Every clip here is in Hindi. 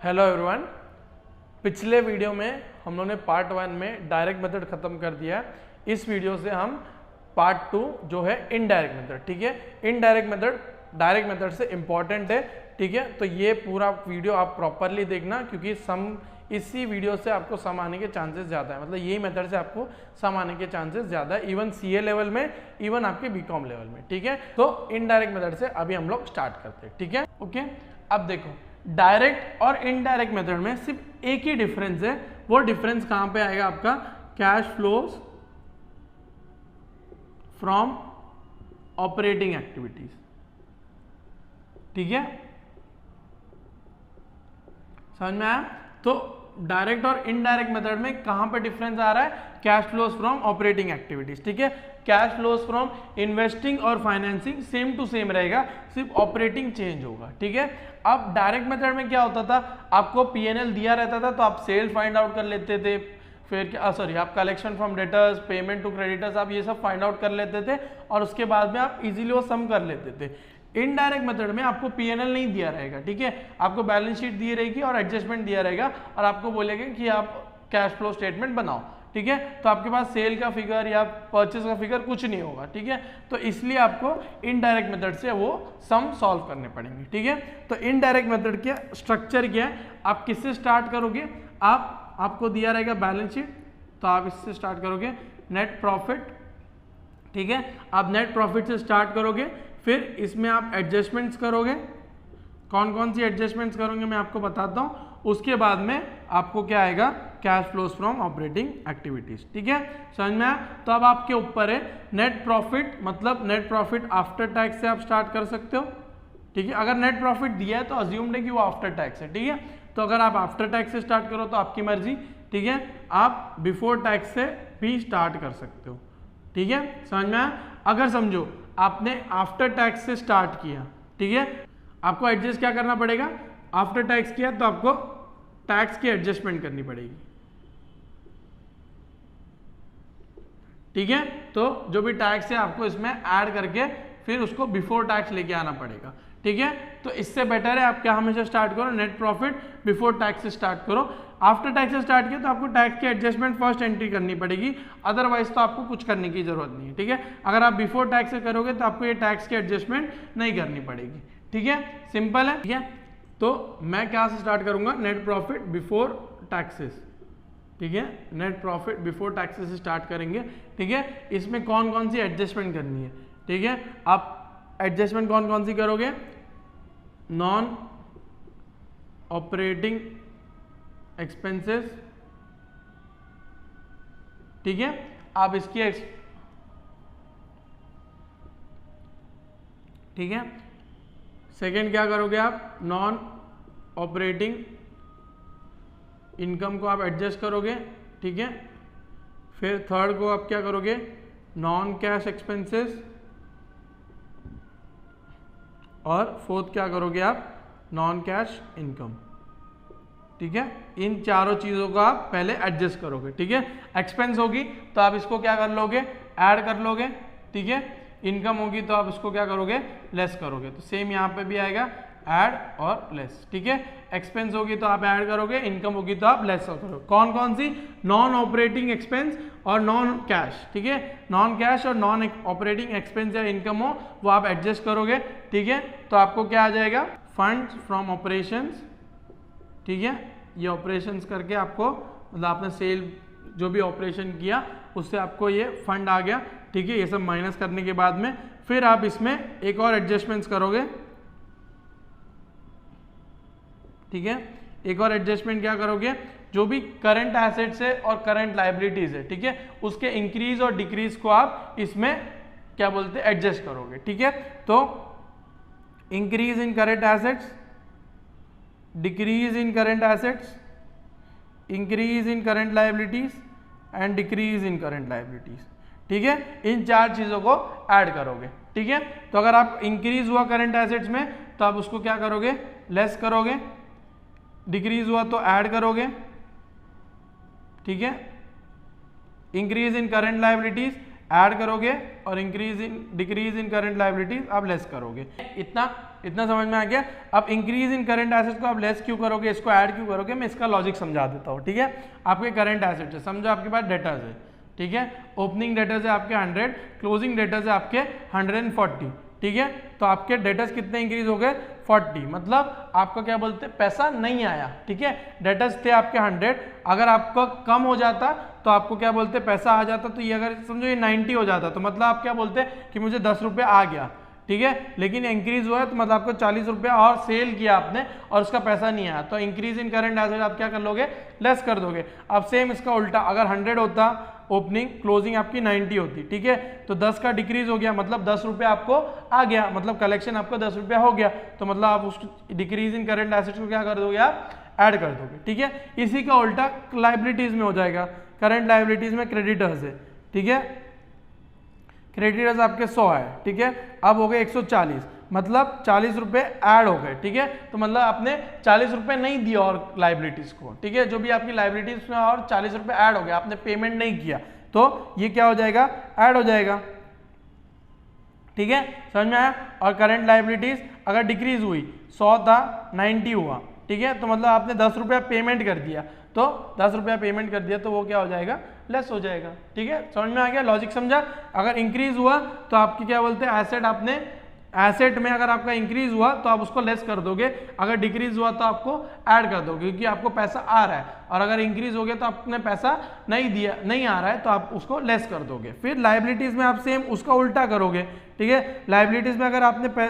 Hello everyone. पिछले वीडियो में हम लोगों ने पार्ट 1 में डायरेक्ट मेथड खत्म कर दिया है। इस वीडियो से हम पार्ट 2 जो है इनडायरेक्ट मेथड, ठीक है। इनडायरेक्ट मेथड डायरेक्ट मेथड से इंपॉर्टेंट है, ठीक है। तो ये पूरा वीडियो आप प्रॉपरली देखना, क्योंकि इसी वीडियो से आपको सम आने के चांसेस ज़्यादा है। मतलब यही मेथड से आपको सम आने के चांसेस ज़्यादा है, इवन सीए लेवल में, इवन आपके बीकॉम लेवल में, ठीक है। तो इनडायरेक्ट मेथड से अभी हम लोग स्टार्ट करते हैं, ठीक है। ओके, अब देखो डायरेक्ट और इनडायरेक्ट मेथड में सिर्फ एक ही डिफरेंस है। वो डिफरेंस कहां पे आएगा आपका? Cash flows from operating activities, ठीक है। समझ में आया? तो डायरेक्ट और इनडायरेक्ट मेथड में कहां पे डिफरेंस आ रहा है? Cash flows from operating activities, ठीक है। कैश फ्लोज फ्रॉम इन्वेस्टिंग और फाइनेंसिंग सेम टू सेम रहेगा, सिर्फ ऑपरेटिंग चेंज होगा, ठीक है। अब डायरेक्ट मेथड में क्या होता था? आपको पीएनएल दिया रहता था तो आप सेल फाइंड आउट कर लेते थे, फिर आप collection from debtors, payment to creditors, आप ये सब फाइंड आउट कर लेते थे और उसके बाद में आप इजीली वो सम कर लेते थे। इनडायरेक्ट मेथड में आपको पीएनएल नहीं दिया रहेगा, ठीक है। आपको बैलेंस शीट दी रहेगी और एडजस्टमेंट दिया रहेगा और आपको बोलेगा कि आप कैश फ्लो स्टेटमेंट बनाओ, ठीक है। तो आपके पास सेल का फिगर या परचेस का फिगर कुछ नहीं होगा, ठीक है। तो इसलिए आपको इनडायरेक्ट मेथड से वो सम सॉल्व करने पड़ेंगे, ठीक है। तो इनडायरेक्ट मेथड का स्ट्रक्चर क्या है? आप किससे स्टार्ट करोगे? आपको दिया रहेगा बैलेंस शीट, तो आप इससे स्टार्ट करोगे नेट प्रॉफिट, ठीक है। आप नेट प्रॉफिट से स्टार्ट करोगे, फिर इसमें आप एडजस्टमेंट्स करोगे। कौन कौन सी एडजस्टमेंट्स करोगे मैं आपको बताता हूं। उसके बाद में आपको क्या आएगा? Cash flows from operating activities, ठीक है। समझ में आया? तो अब आपके ऊपर है नेट प्रॉफिट, मतलब नेट प्रॉफिट आफ्टर टैक्स से आप स्टार्ट कर सकते हो, ठीक है। अगर नेट प्रॉफिट दिया है तो अज्यूम्ड है कि वो आफ्टर टैक्स है, ठीक है। तो अगर आप आफ्टर टैक्स से स्टार्ट करो तो आपकी मर्जी, ठीक है। आप बिफोर टैक्स से भी स्टार्ट कर सकते हो, ठीक है। समझ में आया? अगर समझो आपने आफ्टर टैक्स से स्टार्ट किया, ठीक है, आपको एडजस्ट क्या करना पड़ेगा? आफ्टर टैक्स किया तो आपको टैक्स की एडजस्टमेंट करनी पड़ेगी, ठीक है। तो जो भी टैक्स है आपको इसमें ऐड करके फिर उसको बिफोर टैक्स लेके आना पड़ेगा, ठीक है। तो इससे बेटर है आप क्या हमेशा स्टार्ट करो, नेट प्रॉफिट बिफोर टैक्स से स्टार्ट करो। आफ्टर टैक्स से स्टार्ट किया तो आपको टैक्स की एडजस्टमेंट फर्स्ट एंट्री करनी पड़ेगी, अदरवाइज तो आपको कुछ करने की जरूरत नहीं है, ठीक है। अगर आप बिफोर टैक्स से करोगे तो आपको ये टैक्स की एडजस्टमेंट नहीं करनी पड़ेगी, ठीक है। सिंपल है, ठीक है। तो मैं क्या से स्टार्ट करूंगा? नेट प्रॉफिट बिफोर टैक्सेस, ठीक है। नेट प्रॉफिट बिफोर टैक्सेस से स्टार्ट करेंगे, ठीक है। इसमें कौन कौन सी एडजस्टमेंट करनी है, ठीक है। आप एडजस्टमेंट कौन कौन सी करोगे? नॉन ऑपरेटिंग एक्सपेंसेस, ठीक है। आप इसकी ठीक है। सेकेंड क्या करोगे आप? नॉन ऑपरेटिंग इनकम को आप एडजस्ट करोगे, ठीक है। फिर थर्ड को आप क्या करोगे? नॉन कैश एक्सपेंसेस, और फोर्थ क्या करोगे आप? नॉन कैश इनकम, ठीक है। इन चारों चीजों को आप पहले एडजस्ट करोगे, ठीक है। एक्सपेंस होगी तो आप इसको क्या कर लोगे? ऐड कर लोगे, ठीक है। इनकम होगी तो आप इसको क्या करोगे? लेस करोगे। तो सेम यहाँ पे भी आएगा ऐड और लेस, ठीक है। एक्सपेंस होगी तो आप ऐड करोगे, इनकम होगी तो आप लेस करोगे। कौन कौन सी? नॉन ऑपरेटिंग एक्सपेंस और नॉन कैश, ठीक है। नॉन कैश और नॉन ऑपरेटिंग एक्सपेंस या इनकम हो वो आप एडजस्ट करोगे, ठीक है। तो आपको क्या आ जाएगा? फंड्स फ्रॉम ऑपरेशंस, ठीक है। ये ऑपरेशंस करके आपको, मतलब आपने सेल जो भी ऑपरेशन किया उससे आपको ये फंड आ गया, ठीक है। ये सब माइनस करने के बाद में फिर आप इसमें एक और एडजस्टमेंट्स करोगे, ठीक है। एक और एडजस्टमेंट क्या करोगे? जो भी करंट एसेट्स है और करंट लायबिलिटीज है, ठीक है, उसके इंक्रीज और डिक्रीज को आप इसमें क्या बोलते हैं? एडजस्ट करोगे, ठीक है। तो increase in current assets, decrease in current assets, increase in current liabilities and decrease in current liabilities, ठीक है। इन चार चीजों को ऐड करोगे, ठीक है। तो अगर आप इंक्रीज हुआ करंट एसेट्स में तो आप उसको क्या करोगे? लेस करोगे। डिक्रीज हुआ तो ऐड करोगे, ठीक है। Increase in current liabilities add करोगे और डिक्रीज इन करंट लायबिलिटीज आप लेस करोगे। इतना समझ में आ गया। अब इंक्रीज इन करंट एसेट्स को आप लेस क्यों करोगे, इसको ऐड क्यों करोगे, मैं इसका लॉजिक समझा देता हूँ। ठीक है, आपके करंट एसेट्स है, समझो आपके पास डेटर्स है। ठीक है, ओपनिंग डेटर्स है आपके 100, क्लोजिंग डेटर्स है आपके 140। ठीक है, तो आपके डेटर्स कितने इंक्रीज हो गए 40, मतलब आपका क्या बोलते हैं पैसा नहीं आया। ठीक है, डेटर्स थे आपके 100, अगर आपका कम हो जाता तो आपको क्या बोलते पैसा आ जाता, तो ये अगर समझो ये 90 हो जाता तो मतलब आप क्या बोलते कि मुझे 10 रुपये आ गया। ठीक है, लेकिन इंक्रीज हुआ है तो मतलब आपको 40 रुपया और सेल किया आपने और उसका पैसा नहीं आया, तो इंक्रीज इन करंट एसेट आप क्या कर लोगे, लेस कर दोगे। अब सेम इसका उल्टा, अगर 100 होता ओपनिंग, क्लोजिंग आपकी 90 होती। ठीक है, तो 10 का डिक्रीज हो गया, मतलब 10 रुपया आपको आ गया, मतलब कलेक्शन आपका 10 रुपया हो गया, तो मतलब आप उस डिक्रीज इन करंट एसेट्स को क्या कर दोगे, आप ऐड कर दोगे। ठीक है, इसी का उल्टा लाइबिलिटीज में हो जाएगा। करंट लाइबिलिटीज में क्रेडिटर्स है। ठीक है, क्रेडिटर्स आपके 100 है। ठीक है, अब हो गए 140, मतलब 40 रुपये ऐड हो गए। ठीक है, तो मतलब आपने 40 रुपये नहीं दिया और लाइबिलिटीज को। ठीक है, जो भी आपकी लाइबिलिटीज में और 40 रुपये ऐड हो गया, आपने पेमेंट नहीं किया, तो ये क्या हो जाएगा, ऐड हो जाएगा। ठीक है, समझ में आया। और करंट लाइबिलिटीज अगर डिक्रीज हुई, 100 था 90 हुआ। ठीक है, तो मतलब आपने 10 रुपया पेमेंट कर दिया, तो 10 रुपया पेमेंट कर दिया तो वो क्या हो जाएगा, लेस हो जाएगा। ठीक है, समझ में आ गया, लॉजिक समझा। अगर इंक्रीज हुआ तो आपकी क्या बोलते हैं एसेट, आपने एसेट में अगर आपका इंक्रीज हुआ तो आप उसको लेस कर दोगे, अगर डिक्रीज हुआ तो आपको ऐड कर दोगे, क्योंकि आपको पैसा आ रहा है। और अगर इंक्रीज हो गया तो आपने पैसा नहीं दिया, नहीं आ रहा है, तो आप उसको लेस कर दोगे। फिर लाइबिलिटीज में आप सेम उसका उल्टा करोगे। ठीक है, लाइबिलिटीज में अगर आपने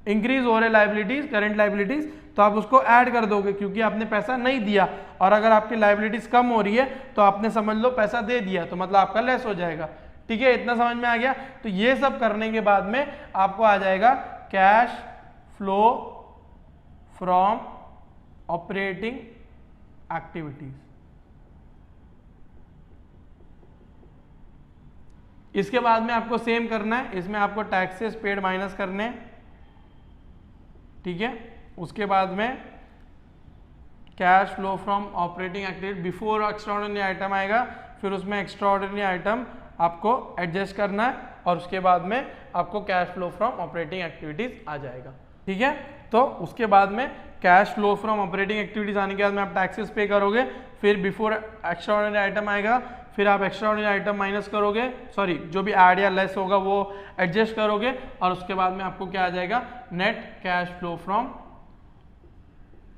इंक्रीज हो रहे लाइबिलिटीज, करंट लाइबिलिटीज, तो आप उसको ऐड कर दोगे, क्योंकि आपने पैसा नहीं दिया। और अगर आपकी लाइबिलिटीज कम हो रही है तो आपने समझ लो पैसा दे दिया, तो मतलब आपका लेस हो जाएगा। ठीक है, इतना समझ में आ गया। तो ये सब करने के बाद में आपको आ जाएगा cash flow from operating activities. इसके बाद में आपको सेम करना है, इसमें आपको टैक्सेस पेड माइनस करने हैं। ठीक है, उसके बाद में cash flow from operating activity, before extraordinary item आएगा, फिर उसमें एक्स्ट्राऑर्डिनरी आइटम आपको एडजस्ट करना है, और उसके बाद में आपको cash flow from operating activities आ जाएगा। ठीक है, तो उसके बाद में cash flow from operating activities आने के बाद में आप टैक्सेस पे करोगे, फिर बिफोर एक्स्ट्राऑर्डिनरी आइटम आएगा, फिर आप एक्स्ट्राऑर्डिनरी आइटम माइनस करोगे, सॉरी जो भी ऐड या लेस होगा वो एडजस्ट करोगे, और उसके बाद में आपको क्या आ जाएगा, net cash flow from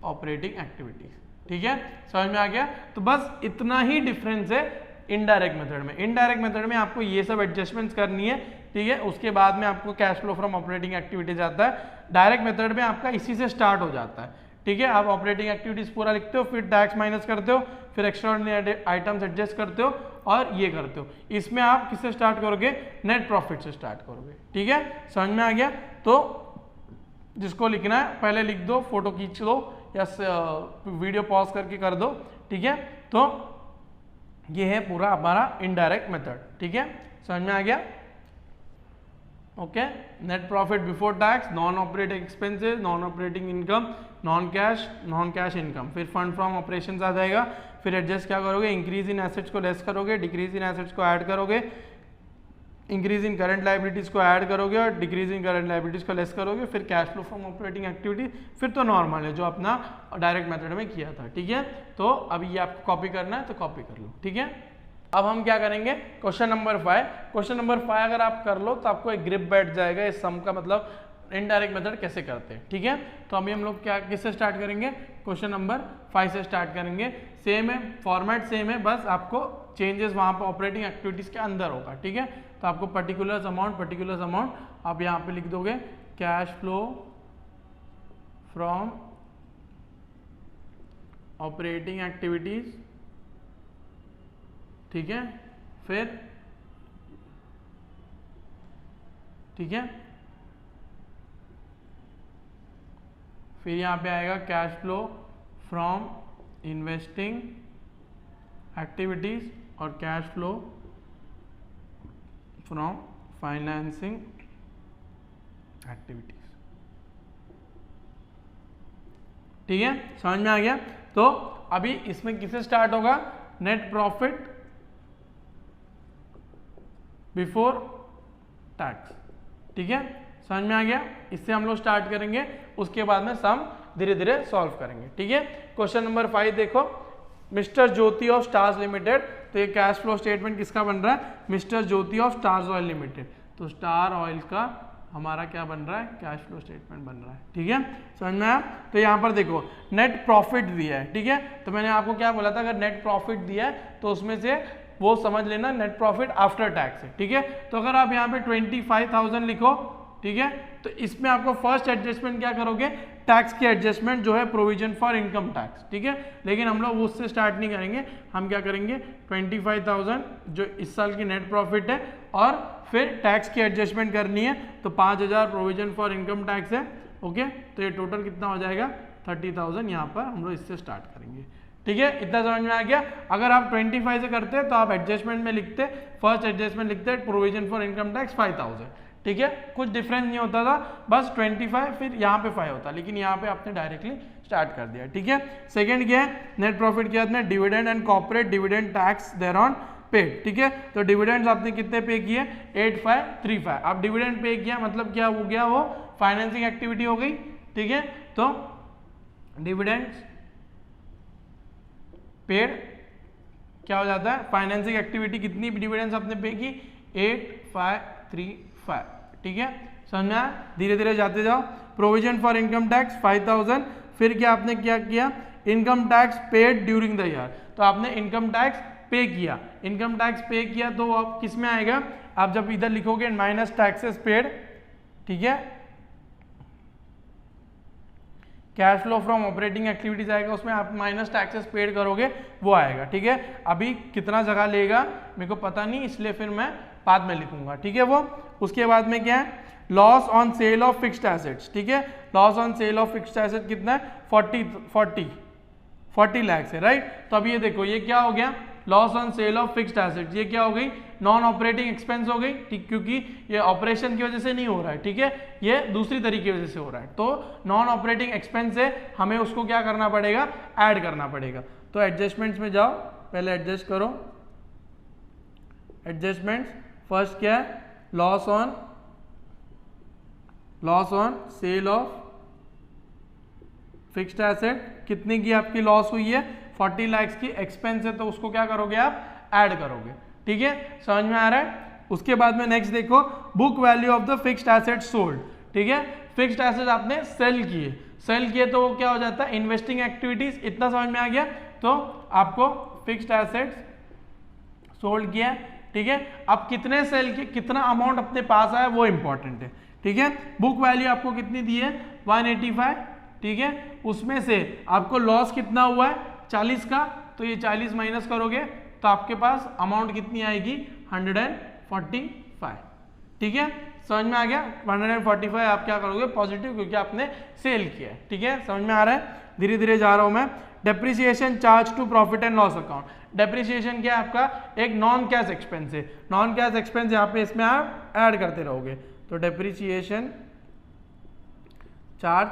operating activities. ठीक है, समझ में आ गया। तो बस इतना ही डिफरेंस है इनडायरेक्ट मेथड में। इनडायरेक्ट मेथड में आपको ये सब एडजस्टमेंट्स करनी है। ठीक है, उसके बाद में आपको cash flow from operating activities आता है। डायरेक्ट मेथड में आपका इसी से स्टार्ट हो जाता है। ठीक है, आप ऑपरेटिंग एक्टिविटीज पूरा लिखते हो, फिर टैक्स माइनस करते हो, फिर एक्स्ट्राऑर्डिनरी आइटम्स एडजस्ट करते हो और ये करते हो। इसमें आप किससे स्टार्ट करोगे, नेट प्रॉफिट से स्टार्ट करोगे। ठीक है, समझ में आ गया। तो जिसको लिखना है पहले लिख दो, फोटो खींच लो या वीडियो पॉज करके कर दो। ठीक है, तो ये है पूरा हमारा इनडायरेक्ट मेथड। ठीक है, समझ में आ गया। Okay, net profit before tax, non operating expenses, non operating income, non cash income, फिर फंड फ्रॉम ऑपरेशंस आ जाएगा। फिर एडजस्ट क्या करोगे, इंक्रीज इन एसेट्स को लेस करोगे, डिक्रीज इन एसेट्स को ऐड करोगे, इंक्रीज इन करंट लाइबिलिटीज को ऐड करोगे और डिक्रीज इन करंट लाइबिलिटीज को लेस करोगे, फिर cash flow from operating activity, फिर तो नॉर्मल है जो अपना डायरेक्ट मेथड में किया था। ठीक है, तो अभी ये आपको कॉपी करना है तो कॉपी कर लो। ठीक है, अब हम क्या करेंगे, क्वेश्चन नंबर 5। क्वेश्चन नंबर 5 अगर आप कर लो तो आपको एक ग्रिप बैठ जाएगा इस सम का, मतलब इनडायरेक्ट मेथड कैसे करते हैं। ठीक है, तो अभी हम लोग क्या किससे स्टार्ट करेंगे, क्वेश्चन नंबर 5 से स्टार्ट करेंगे। सेम है, फॉर्मेट सेम है, बस आपको चेंजेस वहाँ पर ऑपरेटिंग एक्टिविटीज के अंदर होगा। ठीक है, तो आपको पर्टिकुलर अमाउंट आप यहाँ पे लिख दोगे, cash flow from operating activities. ठीक है, फिर ठीक है, फिर यहाँ पे आएगा cash flow from investing activities और cash flow from financing activities. ठीक है, समझ में आ गया। तो अभी इसमें किससे स्टार्ट होगा, नेट प्रॉफिट बिफोर टैक्स। ठीक है, समझ में आ गया। इससे हम लोग स्टार्ट करेंगे, उसके बाद में सम धीरे धीरे सॉल्व करेंगे। ठीक है, क्वेश्चन नंबर 5 देखो, mister Jyoti of stars limited. तो ये कैश फ्लो स्टेटमेंट किसका बन रहा है, mister Jyoti of stars oil limited. तो स्टार ऑयल का हमारा क्या बन रहा है, कैश फ्लो स्टेटमेंट बन रहा है। ठीक है, समझ में आया। तो यहाँ पर देखो नेट प्रॉफिट दिया है। ठीक है, तो मैंने आपको क्या बोला था, अगर नेट प्रॉफिट दिया है तो उसमें से वो समझ लेना नेट प्रॉफिट आफ्टर टैक्स है। ठीक है, तो अगर आप यहाँ पे 25,000 लिखो, ठीक है, तो इसमें आपको फर्स्ट एडजस्टमेंट क्या करोगे, टैक्स की एडजस्टमेंट जो है प्रोविजन फॉर इनकम टैक्स। ठीक है, लेकिन हम लोग उससे स्टार्ट नहीं करेंगे, हम क्या करेंगे 25,000 जो इस साल की नेट प्रॉफिट है और फिर टैक्स की एडजस्टमेंट करनी है, तो 5,000 प्रोविजन फॉर इनकम टैक्स है। ओके, तो ये टोटल कितना हो जाएगा 30,000। यहाँ पर हम लोग इससे स्टार्ट करेंगे। ठीक है, इतना समझ में आ गया। अगर आप 25 से करते तो आप एडजस्टमेंट में लिखते, फर्स्ट एडजस्टमेंट लिखते प्रोविजन फॉर इनकम टैक्स 5,000। ठीक है, कुछ डिफरेंस नहीं होता था, बस 25 फिर यहाँ पे 5 होता, लेकिन यहाँ पे आपने डायरेक्टली स्टार्ट कर दिया। ठीक है, सेकंड क्या है, नेट प्रॉफिट किया आपने, dividend and corporate dividend tax thereon paid. ठीक है, तो डिविडेंड्स आपने कितने पे किए, 8,535। आप डिविडेंड पे किया मतलब क्या हो गया, वो फाइनेंसिंग एक्टिविटी हो गई। ठीक है, तो डिविडेंड्स पेड क्या हो जाता है, फाइनेंसिंग एक्टिविटी। कितनी डिविडेंड्स आपने पे की, 8,535। ठीक है, समझना, धीरे धीरे जाते जाओ। प्रोविजन फॉर इनकम टैक्स 5,000, फिर क्या आपने क्या किया, income tax paid during the year. तो आपने इनकम टैक्स पे किया, इनकम टैक्स पे किया तो आप किस में आएगा, आप जब इधर लिखोगे माइनस टैक्सेस पेड, ठीक है, cash flow from operating activities आएगा, उसमें आप माइनस टैक्सेस पेड करोगे, वो आएगा। ठीक है, अभी कितना जगह लेगा मेरे को पता नहीं, इसलिए फिर मैं बाद में लिखूंगा। ठीक है, वो उसके बाद में क्या है, loss on sale of fixed assets. ठीक है, loss on sale of fixed asset कितना है, 40 लाख है, राइट। तो अब ये देखो ये क्या हो गया, loss on sale of fixed assets, ये क्या हो गई, नॉन ऑपरेटिंग एक्सपेंस हो गई। ठीक, क्योंकि ये ऑपरेशन की वजह से नहीं हो रहा है, ठीक है, ये दूसरी तरीके की वजह से हो रहा है। तो नॉन ऑपरेटिंग एक्सपेंस है, हमें उसको क्या करना पड़ेगा, ऐड करना पड़ेगा। तो एडजस्टमेंट्स में जाओ, पहले एडजस्ट करो, एडजस्टमेंट्स फर्स्ट क्या है, loss on sale of fixed asset, कितने की आपकी लॉस हुई है, 40 लाख की। एक्सपेंस है तो उसको क्या करोगे आप, ऐड करोगे। ठीक है, समझ में आ रहा है। उसके बाद में नेक्स्ट देखो, book value of the fixed asset sold. ठीक है, फिक्स्ड एसेट आपने सेल किए तो वो क्या हो जाता है, इन्वेस्टिंग एक्टिविटीज। इतना समझ में आ गया। तो आपको फिक्स्ड एसेट्स सोल्ड किया, ठीक है, अब कितने सेल किए, कितना अमाउंट अपने पास आया वो इंपॉर्टेंट है। ठीक है, बुक वैल्यू आपको कितनी दी है, 185। ठीक है, उसमें से आपको लॉस कितना हुआ है, 40 का, तो ये 40 माइनस करोगे तो आपके पास अमाउंट कितनी आएगी, 145। ठीक है, समझ में आ गया। 145 आप क्या करोगे, पॉजिटिव, क्योंकि आपने सेल किया है। ठीक है, समझ में आ रहा है, धीरे धीरे जा रहा हूं मैं। Depreciation charge to profit and loss account. Depreciation क्या है आपका, एक नॉन कैश एक्सपेंस है, नॉन कैश एक्सपेंस यहाँ पे इसमें आप ऐड करते रहोगे। तो डेप्रिसिएशन चार्ज,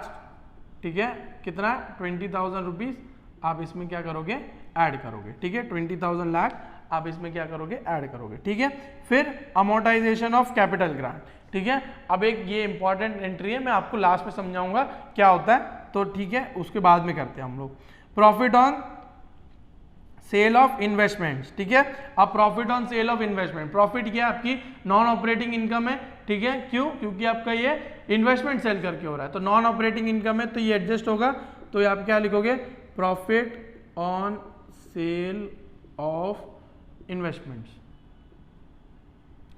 ठीक है, कितना, 20,000 रुपीज आप इसमें क्या करोगे, ऐड करोगे। ठीक है, 20,000 लाख आप इसमें क्या करोगे, ऐड करोगे। ठीक है, फिर अमोर्टाइजेशन ऑफ कैपिटल ग्रांट। ठीक है, अब एक ये इंपॉर्टेंट एंट्री है, मैं आपको लास्ट में समझाऊंगा क्या होता है, तो ठीक है, उसके बाद में करते हैं हम लोग। Profit on sale of investments. ठीक है, अब profit on sale of investment, profit क्या आपकी नॉन ऑपरेटिंग इनकम है। ठीक है, क्यों, क्योंकि आपका ये इन्वेस्टमेंट सेल करके हो रहा है, तो नॉन ऑपरेटिंग इनकम है, तो ये एडजस्ट होगा। तो आप क्या लिखोगे, profit on sale of investments.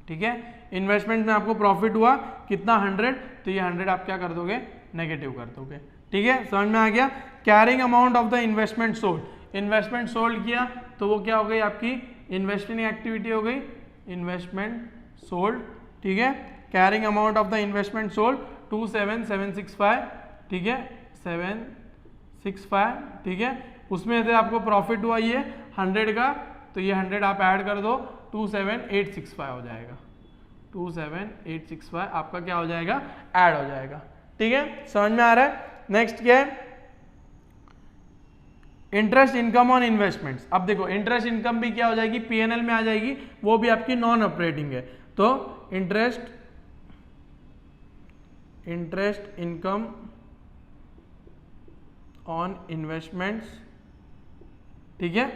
ठीक है, इन्वेस्टमेंट में आपको प्रॉफिट हुआ कितना, 100, तो ये 100 आप क्या कर दोगे, नेगेटिव कर दोगे। ठीक है, समझ में आ गया। Carrying amount of the investment sold, investment sold किया तो वो क्या हो गई आपकी, इन्वेस्टिंग एक्टिविटी हो गई, इन्वेस्टमेंट सोल्ड। ठीक है, carrying amount of the investment sold 27,765। ठीक है, 765। ठीक है, उसमें से आपको प्रॉफिट हुआ ये 100 का, तो ये 100 आप ऐड कर दो, 27,865 हो जाएगा। 27,865 आपका क्या हो जाएगा, ऐड हो जाएगा। ठीक है, समझ में आ रहा है। नेक्स्ट क्या है, इंटरेस्ट इनकम ऑन इन्वेस्टमेंट्स। अब देखो इंटरेस्ट इनकम भी क्या हो जाएगी, पीएनएल में आ जाएगी, वो भी आपकी नॉन ऑपरेटिंग है। तो इंटरेस्ट इनकम ऑन इन्वेस्टमेंट्स, ठीक है,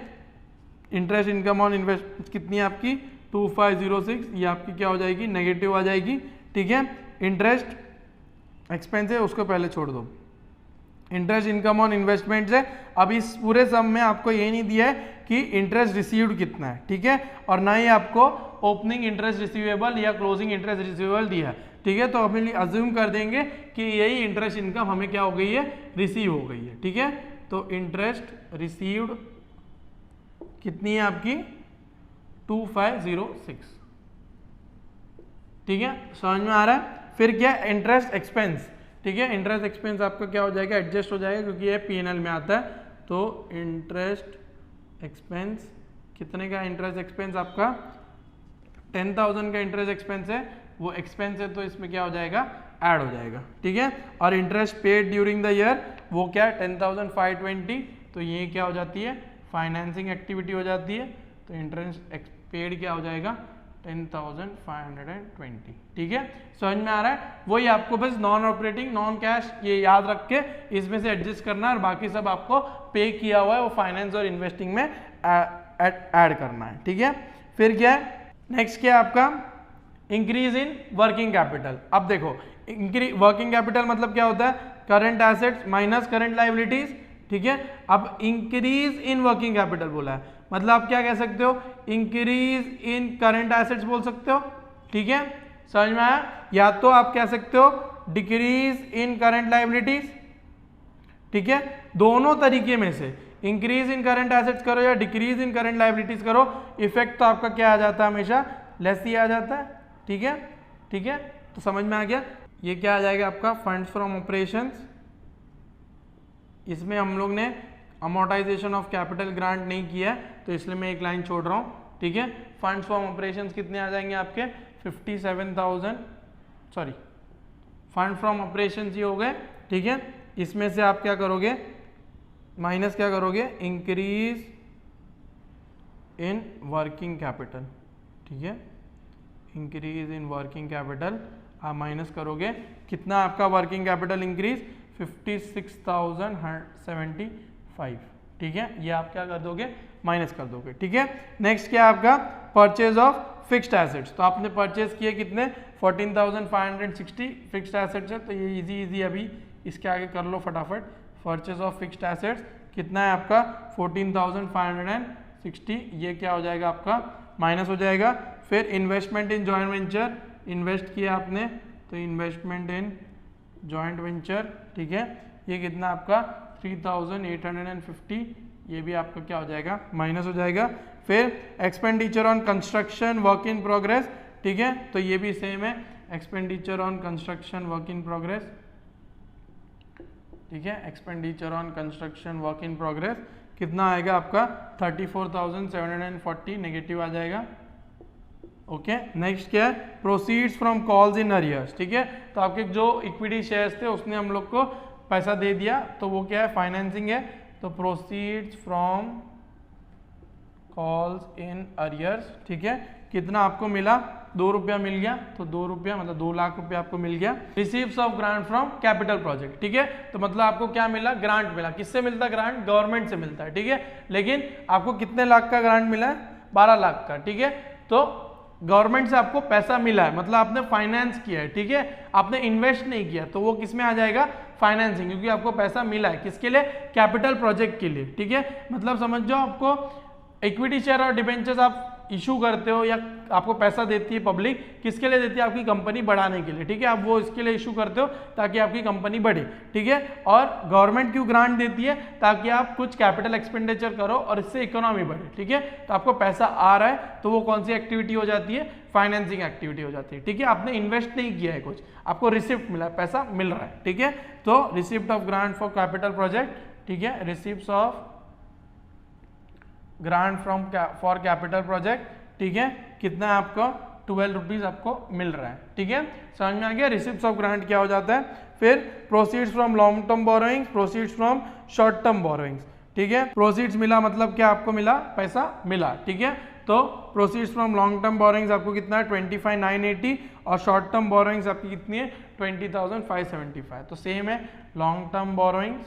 इंटरेस्ट इनकम ऑन इन्वेस्ट कितनी है आपकी 2506, ये आपकी क्या हो जाएगी नेगेटिव आ जाएगी, ठीक है। इंटरेस्ट एक्सपेंस है उसको पहले छोड़ दो, इंटरेस्ट इनकम ऑन इन्वेस्टमेंट्स है। अब इस पूरे सम में आपको ये नहीं दिया है कि इंटरेस्ट रिसीव्ड कितना है, ठीक है, और ना ही आपको ओपनिंग इंटरेस्ट रिसीवेबल या क्लोजिंग इंटरेस्ट रिसीवेबल दिया है, ठीक है। तो हम अज्यूम कर देंगे कि यही इंटरेस्ट इनकम हमें क्या हो गई है रिसीव हो गई है, ठीक है। तो इंटरेस्ट रिसीव्ड कितनी है आपकी 2506, ठीक है, समझ में आ रहा है। फिर क्या इंटरेस्ट एक्सपेंस, ठीक है, इंटरेस्ट एक्सपेंस आपका क्या हो जाएगा एडजस्ट हो जाएगा क्योंकि ये पीएनएल में आता है। तो इंटरेस्ट एक्सपेंस कितने का इंटरेस्ट एक्सपेंस आपका 10,000 का इंटरेस्ट एक्सपेंस है, वो एक्सपेंस है तो इसमें क्या हो जाएगा ऐड हो जाएगा, ठीक है। और interest paid during the year वो क्या है 10,520, तो ये क्या हो जाती है फाइनेंसिंग एक्टिविटी हो जाती है। तो इंटरेस्ट पेड क्या हो जाएगा 10,520, ठीक है, समझ में आ रहा है। वही आपको बस नॉन ऑपरेटिंग नॉन कैश ये याद रख के इसमें से एडजस्ट करना है और बाकी सब आपको पे किया हुआ है वो फाइनेंस और इन्वेस्टिंग में ऐड करना है, ठीक है। फिर क्या है नेक्स्ट क्या है आपका इंक्रीज इन वर्किंग कैपिटल। अब देखो वर्किंग कैपिटल मतलब क्या होता है current assets minus current liabilities, ठीक है। अब इंक्रीज इन वर्किंग कैपिटल बोला है मतलब आप क्या कह सकते हो इंक्रीज इन करंट एसेट्स बोल सकते हो, ठीक है, समझ में आया। या तो आप कह सकते हो डिक्रीज इन करंट लायबिलिटीज, ठीक है, दोनों तरीके में से इंक्रीज इन करंट एसेट्स करो या डिक्रीज इन करंट लायबिलिटीज करो, इफेक्ट तो आपका क्या आ जाता है हमेशा लेस ही आ जाता है, ठीक है, ठीक है। तो समझ में आ गया। ये क्या आ जाएगा आपका फंड्स फ्रॉम ऑपरेशंस, इसमें हम लोग ने अमोर्टाइजेशन ऑफ कैपिटल ग्रांट नहीं किया है तो इसलिए मैं एक लाइन छोड़ रहा हूँ, ठीक है। फंड्स फ्रॉम ऑपरेशंस कितने आ जाएंगे आपके 57,000, सॉरी फंड फ्रॉम ऑपरेशंस ही हो गए, ठीक है। इसमें से आप क्या करोगे माइनस क्या करोगे इंक्रीज इन वर्किंग कैपिटल, ठीक है, इंक्रीज इन वर्किंग कैपिटल आप माइनस करोगे कितना आपका वर्किंग कैपिटल इंक्रीज 56,075, ठीक है, ये आप क्या कर दोगे माइनस कर दोगे, ठीक है। नेक्स्ट क्या आपका परचेज ऑफ फिक्स्ड एसेट्स, तो आपने परचेज किए कितने 14,560 फिक्स्ड एसेट्स है, तो ये इजी अभी इसके आगे कर लो फटाफट। परचेज ऑफ फिक्स्ड एसेट्स कितना है आपका 14,560, ये क्या हो जाएगा आपका माइनस हो जाएगा। फिर investment in joint venture, invest किया आपने तो इन्वेस्टमेंट इन जॉइंट वेंचर, ठीक है, ये कितना आपका 3,850, ये भी आपका क्या हो जाएगा माइनस हो जाएगा। फिर expenditure on construction work in progress, ठीक है, तो ये भी सेम है expenditure on construction work in progress, ठीक है, expenditure on construction work in progress कितना आएगा आपका 34,740 नेगेटिव आ जाएगा, ओके। नेक्स्ट क्या है proceeds from calls in arrears, ठीक है, तो आपके जो इक्विटी शेयर्स थे उसने हम लोग को पैसा दे दिया तो वो क्या है फाइनेंसिंग है, तो proceeds from calls in arrears, ठीक है, कितना आपको मिला 2 रुपया मिल गया, तो 2 रुपया मतलब 2 लाख रुपया आपको मिल गया। Receives of grant from capital project, ठीक है, तो मतलब आपको क्या मिला ग्रांट मिला, किससे मिलता है ग्रांट गवर्नमेंट से मिलता है, ठीक है, लेकिन आपको कितने लाख का ग्रांट मिला है 12 लाख का, ठीक है, तो गवर्नमेंट से आपको पैसा मिला है मतलब आपने फाइनेंस किया है, ठीक है, आपने इन्वेस्ट नहीं किया तो वो किस में आ जाएगा फाइनेंसिंग, क्योंकि आपको पैसा मिला है किसके लिए कैपिटल प्रोजेक्ट के लिए, ठीक है। मतलब समझ जाओ आपको इक्विटी शेयर और डिबेंचर्स आप इशू करते हो या आपको पैसा देती है पब्लिक, किसके लिए देती है आपकी कंपनी बढ़ाने के लिए, ठीक है, आप वो इसके लिए इशू करते हो ताकि आपकी कंपनी बढ़े, ठीक है। और गवर्नमेंट क्यों ग्रांट देती है ताकि आप कुछ कैपिटल एक्सपेंडिचर करो और इससे इकोनॉमी बढ़े, ठीक है, तो आपको पैसा आ रहा है तो वो कौन सी एक्टिविटी हो जाती है फाइनेंसिंग एक्टिविटी हो जाती है, ठीक है, आपने इन्वेस्ट नहीं किया है कुछ, आपको रिसिप्ट मिला है पैसा मिल रहा है, ठीक है, तो receipt of grant for capital project, ठीक है, receipt of grant from for capital project, ठीक है, कितना है आपको 12 रुपीज आपको मिल रहा है, ठीक है, समझ में आ गया। रिसिप्ट ऑफ ग्रांट क्या हो जाता है, फिर proceeds from long term borrowings, proceeds from short term borrowings, ठीक है, प्रोसीड्स मिला मतलब क्या आपको मिला पैसा मिला, ठीक है, तो proceeds from long term borrowings आपको कितना है 25,980 और शॉर्ट टर्म बोरोइंग्स आपकी कितनी है 20,575। तो सेम है, लॉन्ग टर्म बोरोइंग्स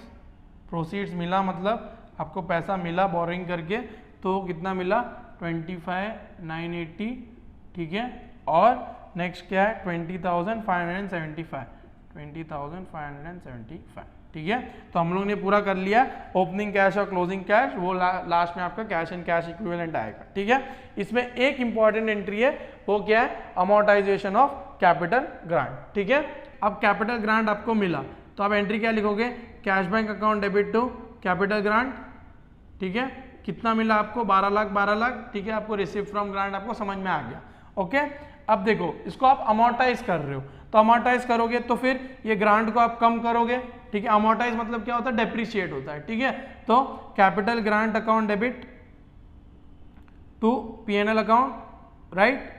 प्रोसीड्स मिला मतलब आपको पैसा मिला बोरोइंग करके, तो कितना मिला 25,980, ठीक है। और नेक्स्ट क्या है 20,575, 20,575, ठीक है। तो हम लोग ने पूरा कर लिया ओपनिंग कैश और क्लोजिंग कैश, वो लास्ट में आपका कैश एंड कैश इक्विवेलेंट आएगा, ठीक है। इसमें एक इंपॉर्टेंट एंट्री है, वो क्या है अमोर्टाइजेशन ऑफ कैपिटल ग्रांट, ठीक है। अब कैपिटल ग्रांट आपको मिला तो आप एंट्री क्या लिखोगे, cash bank account debit to capital grant, ठीक है। कितना मिला आपको 12 लाख, 12 लाख, ठीक है। आपको रिसीव फ्रॉम ग्रांट आपको समझ में आ गया, ओके। अब देखो इसको आप अमोर्टाइज कर रहे हो, तो अमोर्टाइज करोगे तो फिर ये ग्रांट को आप कम करोगे, ठीक है। अमोर्टाइज मतलब क्या होता है, डेप्रिशिएट होता है, ठीक है। तो capital grant account debit to PNL account, right.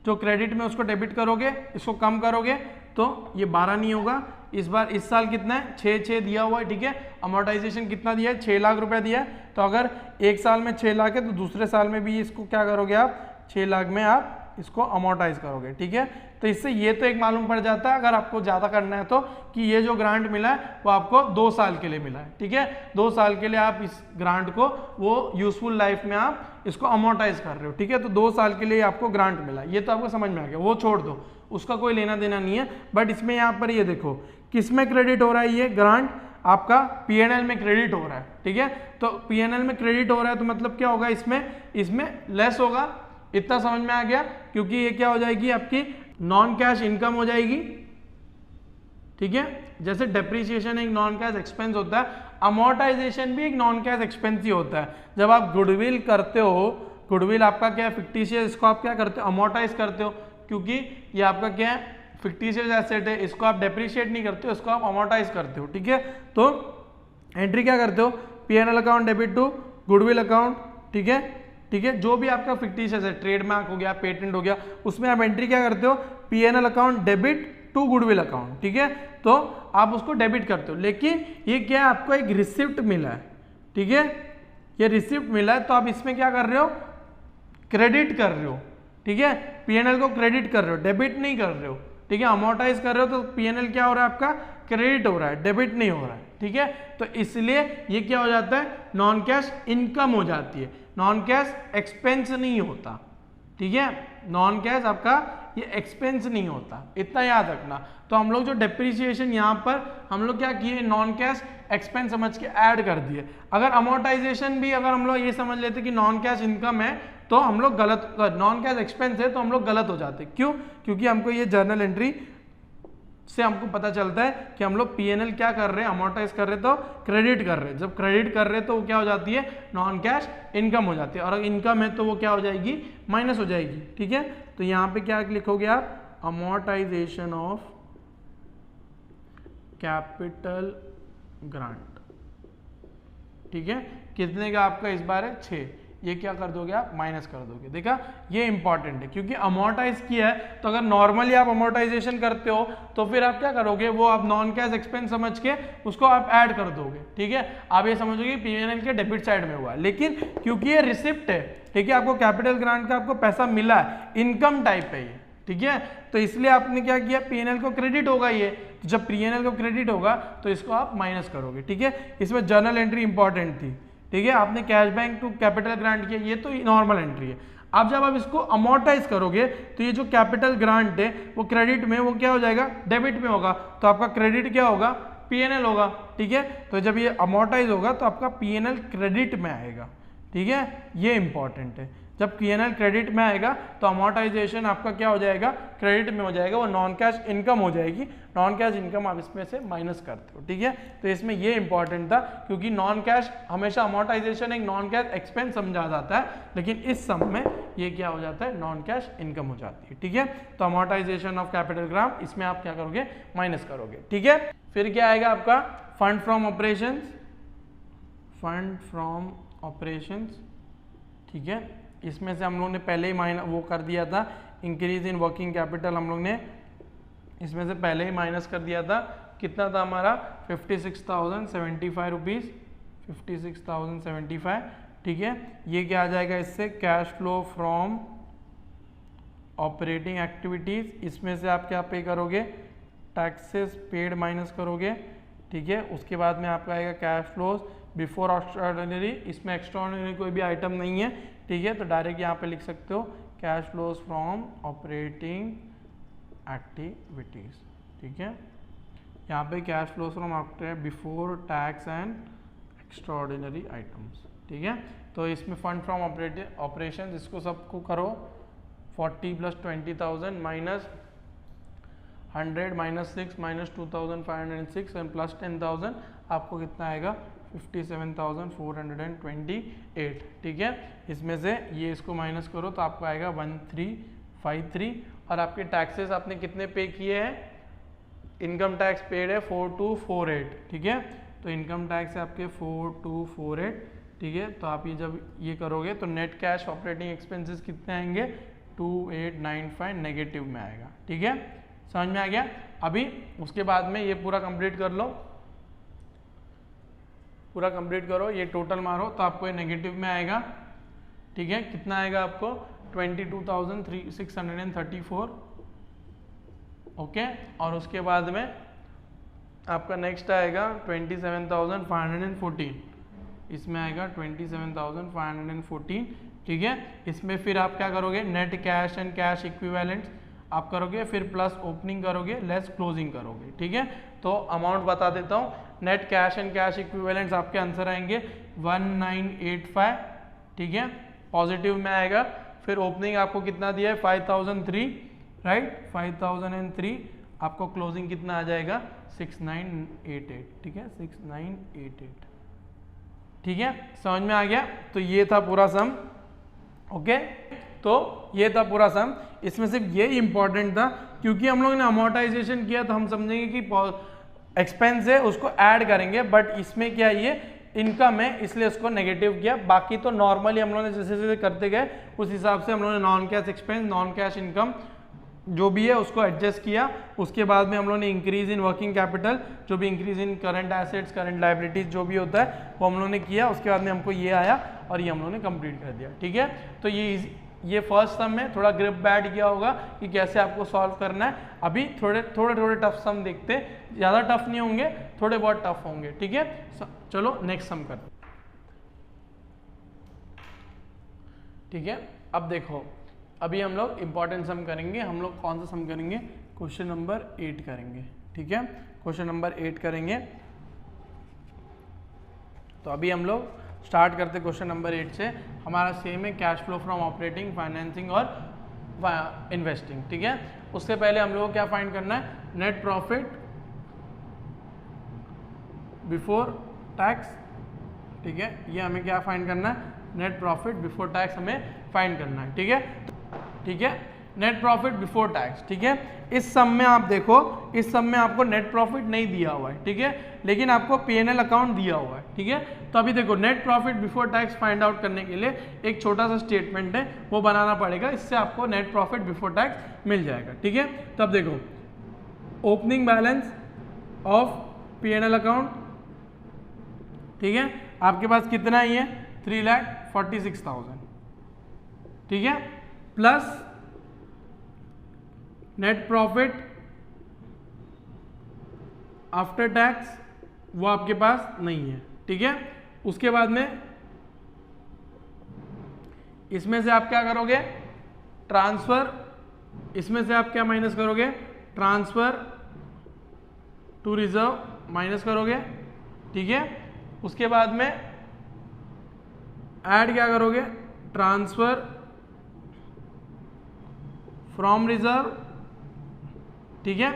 जो क्रेडिट में उसको डेबिट करोगे, इसको कम करोगे तो ये 12 नहीं होगा। इस बार इस साल कितना है 6 दिया हुआ है, ठीक है। अमोर्टाइजेशन कितना दिया है 6 लाख रुपया दिया है, तो अगर एक साल में 6 लाख है तो दूसरे साल में भी इसको क्या करोगे आप 6 लाख में आप इसको अमोर्टाइज करोगे, ठीक है। तो इससे ये तो एक मालूम पड़ जाता है, अगर आपको ज़्यादा करना है तो, कि ये जो ग्रांट मिला है वो आपको 2 साल के लिए मिला है, ठीक है। 2 साल के लिए आप इस ग्रांट को वो यूजफुल लाइफ में आप इसको अमोर्टाइज कर रहे हो, ठीक है। तो 2 साल के लिए आपको ग्रांट मिला, ये तो आपको समझ में आ गया, वो छोड़ दो, उसका कोई लेना देना नहीं है। बट इसमें यहाँ पर ये देखो किस में क्रेडिट हो रहा है, ये ग्रांट आपका पीएनएल में क्रेडिट हो रहा है, ठीक है। तो पीएनएल में क्रेडिट हो रहा है तो मतलब क्या होगा, इसमें लेस होगा, इतना समझ में आ गया। क्योंकि ये क्या हो जाएगी आपकी नॉन कैश इनकम हो जाएगी, ठीक है। जैसे डेप्रिसिएशन एक नॉन कैश एक्सपेंस होता है, अमोर्टाइजेशन भी एक नॉन कैश एक्सपेंस ही होता है। जब आप गुडविल करते हो, गुडविल आपका क्या है फिक्टिशियस, इसको आप क्या करते हो अमोर्टाइज करते हो, क्योंकि ये आपका क्या है फिक्टिशियस एसेट है, इसको आप डेप्रिशिएट नहीं करते हो, इसको आप अमोर्टाइज करते हो, ठीक है। तो एंट्री क्या करते हो, PNL account debit to goodwill account, ठीक है, ठीक है। जो भी आपका फिक्टिशियस है, ट्रेडमार्क हो गया, पेटेंट हो गया, उसमें आप एंट्री क्या करते हो, PNL account debit to goodwill account, ठीक है। तो आप उसको डेबिट करते हो, लेकिन ये क्या है आपको एक रिसिप्ट मिला है, ठीक है। ये रिसिप्ट मिला है तो आप इसमें क्या कर रहे हो, क्रेडिट कर रहे हो, ठीक है। पीएनएल को क्रेडिट कर रहे हो, डेबिट नहीं कर रहे हो, ठीक है। अमोर्टाइज कर रहे हो तो पीएनएल क्या हो रहा है आपका क्रेडिट हो रहा है, डेबिट नहीं हो रहा है, ठीक है। तो इसलिए ये क्या हो जाता है नॉन कैश इनकम हो जाती है, नॉन कैश एक्सपेंस नहीं होता, ठीक है। नॉन कैश आपका ये एक्सपेंस नहीं होता, इतना याद रखना। तो हम लोग जो डेप्रिसिएशन यहाँ पर हम लोग क्या किए, नॉन कैश एक्सपेंस समझ के ऐड कर दिए। अगर अमोर्टाइजेशन भी अगर हम लोग ये समझ लेते कि नॉन कैश इनकम है तो हम लोग गलत, नॉन कैश एक्सपेंस है तो हम लोग गलत हो जाते। क्यों, क्योंकि हमको ये जर्नल एंट्री से हमको पता चलता है कि हम लोग पीएनएल क्या कर रहे हैं, अमोर्टाइज कर रहे तो क्रेडिट कर रहे हैं। जब क्रेडिट कर रहे हैं तो वो क्या हो जाती है नॉन कैश इनकम हो जाती है, और अगर इनकम है तो वो क्या हो जाएगी माइनस हो जाएगी, ठीक है। तो यहाँ पे क्या लिखोगे आप, अमोर्टाइजेशन ऑफ कैपिटल ग्रांट, ठीक है। कितने का आपका इस बार है 6, ये क्या कर दोगे आप माइनस कर दोगे। देखा ये इंपॉर्टेंट है, क्योंकि अमोर्टाइज किया है तो अगर नॉर्मली आप अमोर्टाइजेशन करते हो तो फिर आप क्या करोगे, वो आप नॉन कैश एक्सपेंस समझ के उसको आप ऐड कर दोगे, ठीक है। आप ये समझोगे पीएनएल के डेबिट साइड में हुआ, लेकिन क्योंकि ये रिसिप्ट है, ठीक है, आपको कैपिटल ग्रांट का आपको पैसा मिला है, इनकम टाइप है ये, ठीक है। तो इसलिए आपने क्या किया, पीएनएल को क्रेडिट होगा ये, तो जब पीएनएल को क्रेडिट होगा तो इसको आप माइनस करोगे, ठीक है। इसमें जर्नल एंट्री इंपॉर्टेंट थी, ठीक है। आपने cash bank to capital grant किया, ये तो नॉर्मल एंट्री है। अब जब आप इसको अमोर्टाइज करोगे तो ये जो कैपिटल ग्रांट है वो क्रेडिट में वो क्या हो जाएगा डेबिट में होगा, तो आपका क्रेडिट क्या होगा पीएनएल होगा, ठीक है। तो जब ये अमोर्टाइज होगा तो आपका पीएनएल क्रेडिट में आएगा, ठीक है। ये इंपॉर्टेंट है, जब पीएनएल क्रेडिट में आएगा तो अमोर्टाइजेशन आपका क्या हो जाएगा क्रेडिट में हो जाएगा, वो नॉन कैश इनकम हो जाएगी। नॉन कैश इनकम आप इसमें से माइनस करते हो, ठीक है। तो इसमें ये इंपॉर्टेंट था, क्योंकि नॉन कैश हमेशा अमोर्टाइजेशन एक नॉन कैश एक्सपेंस समझा जाता है, लेकिन इस सम में ये क्या हो जाता है नॉन कैश इनकम हो जाती है, ठीक है। तो अमोर्टाइजेशन ऑफ कैपिटल ग्रांट इसमें आप क्या करोगे माइनस करोगे, ठीक है। फिर क्या आएगा आपका fund from operations, fund from operations, ठीक है। इसमें से हम लोग ने पहले ही वो कर दिया था, इंक्रीज इन वर्किंग कैपिटल हम लोग ने इसमें से पहले ही माइनस कर दिया था। कितना था हमारा 56,075 रुपीज़, 56,075, ठीक है। ये क्या आ जाएगा इससे, cash flow from operating activities, इसमें से आप क्या पे करोगे, टैक्सेस पेड माइनस करोगे, ठीक है। उसके बाद में आपका आएगा कैश फ्लोज बिफोर एक्स्ट्राऑर्डिनरी, इसमें एक्स्ट्राऑर्डिनरी कोई भी आइटम नहीं है, ठीक है, तो डायरेक्ट यहाँ पे लिख सकते हो cash flows from operating activities, ठीक है। यहाँ पे cash flows from before tax and extraordinary items, ठीक है। तो इसमें फंड फ्रॉम ऑपरेशन, इसको सबको करो 40 + 20,000 minus 100 minus 6 minus 2,506 and plus 10,000, आपको कितना आएगा 57,428, ठीक है। इसमें से ये इसको माइनस करो तो आपको आएगा 1353, और आपके टैक्सेस आपने कितने पे किए हैं, इनकम टैक्स पेड है 4248, ठीक है। तो इनकम टैक्स है आपके 4248, ठीक है। तो आप ये जब ये करोगे तो नेट कैश ऑपरेटिंग एक्सपेंसेस कितने आएंगे, 2895 नेगेटिव में आएगा, ठीक है। समझ में आ गया। अभी उसके बाद में ये पूरा कंप्लीट कर लो, पूरा कंप्लीट करो, ये टोटल मारो तो आपको ये नेगेटिव में आएगा, ठीक है। कितना आएगा आपको 22,634, ओके। और उसके बाद में आपका नेक्स्ट आएगा 27,514, इसमें आएगा 27,514, ठीक है। इसमें फिर आप क्या करोगे, net cash and cash equivalents आप करोगे, फिर प्लस ओपनिंग करोगे, लेस क्लोजिंग करोगे, ठीक है। तो अमाउंट बता देता हूँ, net cash and cash equivalents आपके आंसर आएंगे 1985, ठीक है, पॉजिटिव में आएगा। फिर ओपनिंग आपको कितना दिया है 5003, राइट, 5003, आपको क्लोजिंग कितना आ जाएगा 6988, ठीक है, 6988, ठीक है। समझ में आ गया। तो ये था पूरा सम, ओके। तो ये था पूरा सम, इसमें सिर्फ ये इंपॉर्टेंट था क्योंकि हम लोगों ने अमोर्टाइजेशन किया तो हम समझेंगे कि एक्सपेंस है उसको ऐड करेंगे, बट इसमें क्या ये इनकम है इसलिए उसको नेगेटिव किया। बाकी तो नॉर्मली हम लोगों ने जैसे जैसे करते गए उस हिसाब से हम लोगों ने non cash expense, non cash income जो भी है उसको एडजस्ट किया। उसके बाद में हम लोगों ने इंक्रीज इन वर्किंग कैपिटल, जो भी increase in current assets, current liabilities जो भी होता है वो हम लोगों ने किया। उसके बाद में हमको ये आया और ये हम लोगों ने कंप्लीट कर दिया, ठीक है। तो ये फर्स्ट सम में थोड़ा ग्रिप बैठ किया होगा कि कैसे आपको सॉल्व करना है। अभी थोड़े टफ सम देखते हैं, ज़्यादा टफ नहीं होंगे, थोड़े बहुत टफ होंगे, ठीक है। चलो नेक्स्ट सम करते हैं, ठीक है। अब देखो, अभी हम लोग इंपॉर्टेंट सम करेंगे। हम लोग कौन सा सम करेंगे, क्वेश्चन नंबर 8 करेंगे, ठीक है। क्वेश्चन नंबर 8 करेंगे। तो अभी हम लोग स्टार्ट करते क्वेश्चन नंबर 8 से। हमारा सेम है cash flow from operating, financing और इन्वेस्टिंग, ठीक है। उससे पहले हम लोग को क्या फाइंड करना है, नेट प्रॉफिट बिफोर टैक्स, ठीक है। ये हमें क्या फाइंड करना है, नेट प्रॉफिट बिफोर टैक्स हमें फाइंड करना है, ठीक है, ठीक है। नेट प्रॉफिट बिफोर टैक्स, ठीक है। इस सम में आप देखो, इस सम में आपको नेट प्रॉफिट नहीं दिया हुआ है, ठीक है, लेकिन आपको P&L अकाउंट दिया हुआ है, ठीक है। तो अभी देखो, net profit before tax find out करने के लिए एक छोटा सा स्टेटमेंट है वो बनाना पड़ेगा, इससे आपको नेट प्रॉफिट बिफोर टैक्स मिल जाएगा, ठीक है। तब देखो, opening balance of P&L account, ठीक है, आपके पास कितना ही है 3,46,000, ठीक है, plus net profit after tax वो आपके पास नहीं है, ठीक है। उसके बाद में इसमें से आप क्या करोगे, ट्रांसफर, इसमें से आप क्या माइनस करोगे, ट्रांसफर टू रिजर्व माइनस करोगे, ठीक है। उसके बाद में ऐड क्या करोगे, ट्रांसफर फ्रॉम रिजर्व, ठीक है।